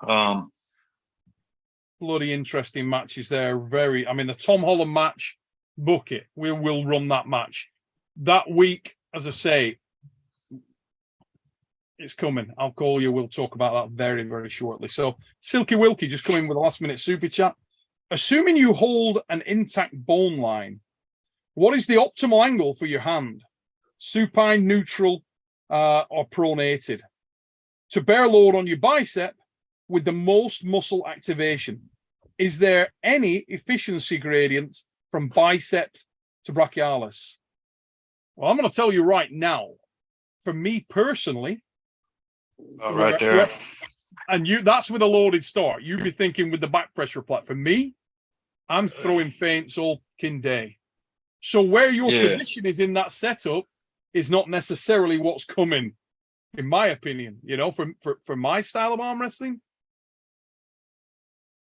Bloody interesting matches there. The Tom Holland match, book it. We will run that match. That week, as I say, it's coming. I'll call you. We'll talk about that very, very shortly. So, Silky Wilkie just coming with a last-minute super chat. Assuming you hold an intact bone line, what is the optimal angle for your hand? Supine, neutral, or pronated? To bear load on your bicep with the most muscle activation. Is there any efficiency gradient from biceps to brachialis? Well, I'm going to tell you right now, for me personally, right there. And that's with a loaded start. You'd be thinking with the back pressure plate. For me, I'm throwing feints all day. So where your position is in that setup is not necessarily what's coming, in my opinion. For my style of arm wrestling,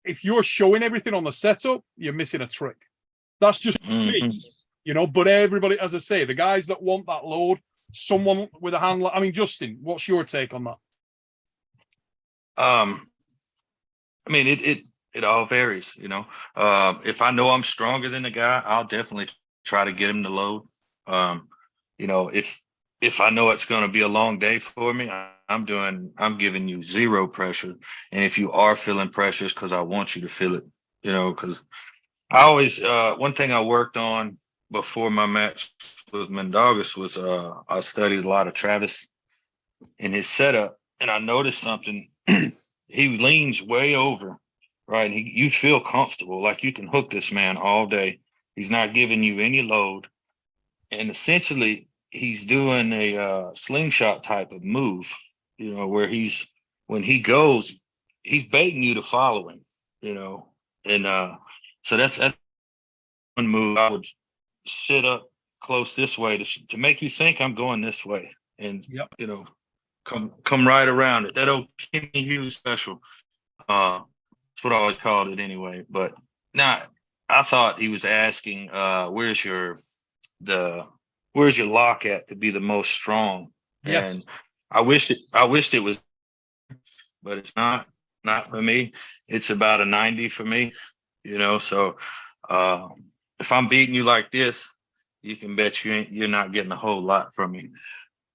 if you're showing everything on the setup, you're missing a trick. That's just me, but everybody, as I say, the guys that want that load, someone with a hand. Justin, what's your take on that? It all varies, if I know I'm stronger than the guy, I'll definitely try to get him to load. If I know it's going to be a long day for me, I'm giving you zero pressure. And if you are feeling pressure, it's because I want you to feel it, because I always, one thing I worked on before my match with Mendogas was, I studied a lot of Travis in his setup, and I noticed something. He leans way over, right? And you feel comfortable, like you can hook this man all day. He's not giving you any load. And essentially, he's doing a slingshot type of move, where when he goes, he's baiting you to follow him, and so that's one move. I would sit up close this way to make you think I'm going this way, and come right around it. That old Kenny Hughes special. That's what I always called it anyway. But now I thought he was asking, where's your lock at to be the most strong? Yes. And I wished it was, but it's not for me. It's about a 90 for me, so if I'm beating you like this, you can bet you're not getting a whole lot from me.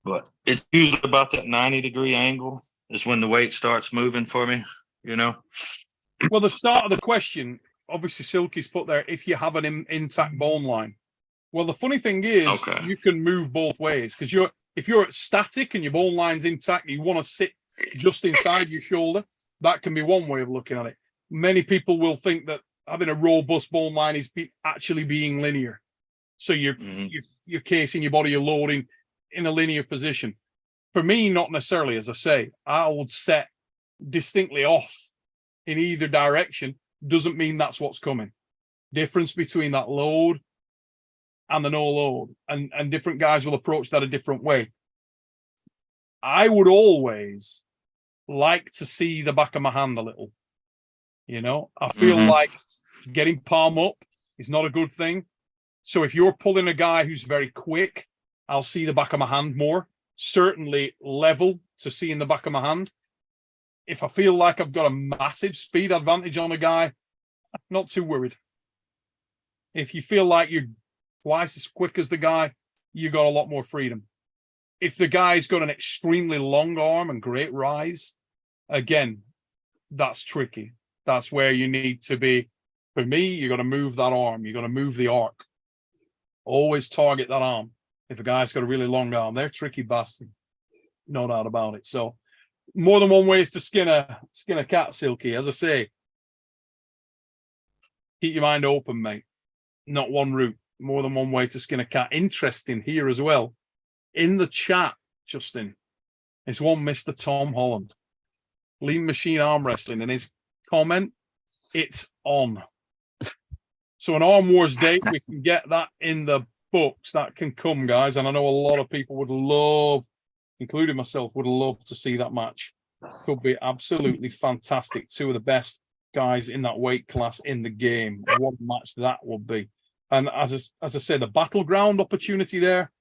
But it's usually about that 90-degree angle is when the weight starts moving for me, Well, the start of the question, obviously Silky's put there, if you have an intact bone line. Well, the funny thing is, you can move both ways, because if you're static and your bone line's intact, you want to sit just inside your shoulder. That can be one way of looking at it. Many people will think that having a robust bone line is actually being linear. So you're casing your body, you're loading in a linear position. For me, not necessarily. As I say, I would set distinctly off in either direction. Doesn't mean that's what's coming. Difference between that load and the no load, and different guys will approach that a different way. I would always like to see the back of my hand a little. I feel like getting palm up is not a good thing. So if you're pulling a guy who's very quick, I'll see the back of my hand more. Certainly level to seeing the back of my hand. If I feel like I've got a massive speed advantage on a guy, not too worried. If you feel like you're twice as quick as the guy, you got a lot more freedom. If the guy's got an extremely long arm and great rise, again, that's tricky. That's where you need to be. For me, you got to move that arm. You got to move the arc. Always target that arm. If a guy's got a really long arm, they're tricky bastard. No doubt about it. So more than one way is to skin a cat, Silky. As I say, keep your mind open, mate. Not one route. More than one way to skin a cat. Interesting here as well. In the chat, Justin, is one Mr. Tom Holland. Lean Machine Arm Wrestling. And his comment, it's on. So an Arm Wars date, we can get that in the books. That can come, guys. And I know a lot of people would love, including myself, would love to see that match. Could be absolutely fantastic. Two of the best guys in that weight class in the game. What a match that would be. And as I said, the battleground opportunity there,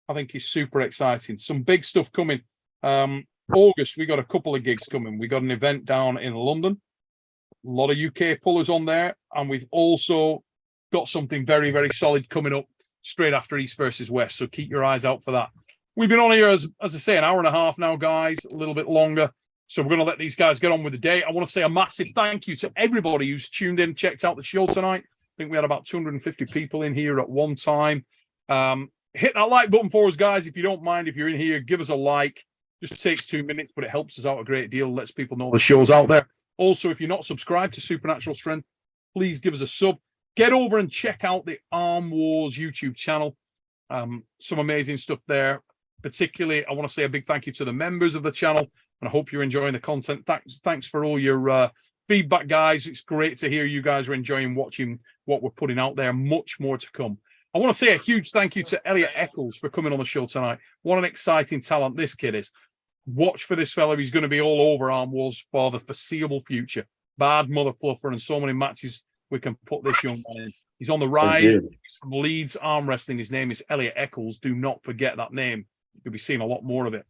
I think is super exciting. Some big stuff coming. August, we got a couple of gigs coming. We got an event down in London. A lot of UK pullers on there. And we've also got something very, very solid coming up straight after East versus West. So keep your eyes out for that. We've been on here, as I say, an hour and a half now, guys, a little bit longer. So we're going to let these guys get on with the day. I want to say a massive thank you to everybody who's tuned in, checked out the show tonight. I think we had about 250 people in here at one time. Hit that like button for us, guys. If you don't mind, if you're in here, give us a like. Just takes 2 minutes, but it helps us out a great deal. Lets people know the show's out there. Also, if you're not subscribed to Supernatural Strength, please give us a sub. Get over and check out the Arm Wars YouTube channel. Some amazing stuff there. Particularly, I want to say a big thank you to the members of the channel, and I hope you're enjoying the content. Thanks for all your feedback, guys. It's great to hear you guys are enjoying watching what we're putting out there. Much more to come. I want to say a huge thank you to Elliot Eccles for coming on the show tonight. What an exciting talent this kid is. Watch for this fella. He's going to be all over Arm Wars for the foreseeable future. Bad mother fluffer, and so many matches we can put this young man in. He's on the rise. He's from Leeds Arm Wrestling. His name is Elliot Eccles. Do not forget that name. You'll be seeing a lot more of it.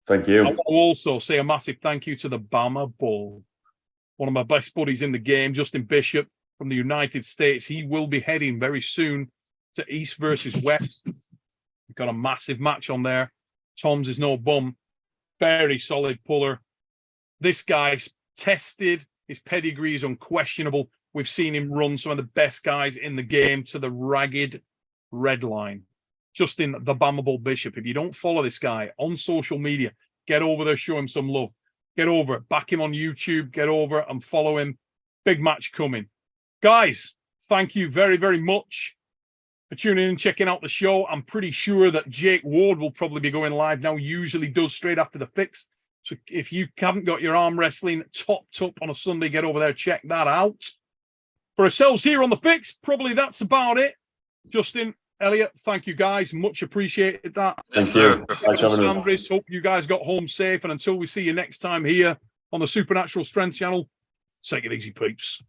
Thank you. I want to also say a massive thank you to the Bama Bull, one of my best buddies in the game, Justin Bishop from the United States. He will be heading very soon to East versus West. We've got a massive match on there. Tom's is no bum. Very solid puller. This guy's tested. His pedigree is unquestionable. We've seen him run some of the best guys in the game to the ragged red line. Justin, the Bama Bull Bishop. If you don't follow this guy on social media, get over there, show him some love. Get over, back him on YouTube, get over and follow him. Big match coming. Guys, thank you very, very much for tuning in and checking out the show. I'm pretty sure that Jake Ward will probably be going live now, usually does straight after the fix. So if you haven't got your arm wrestling topped up on a Sunday, get over there, check that out. For ourselves here on the fix, probably that's about it. Justin, Elliot, thank you guys. Much appreciated that. Yes, Thank sir. you. Thanks for having us. Sandris, hope you guys got home safe. And until we see you next time here on the Supernatural Strength channel, take it easy, peeps.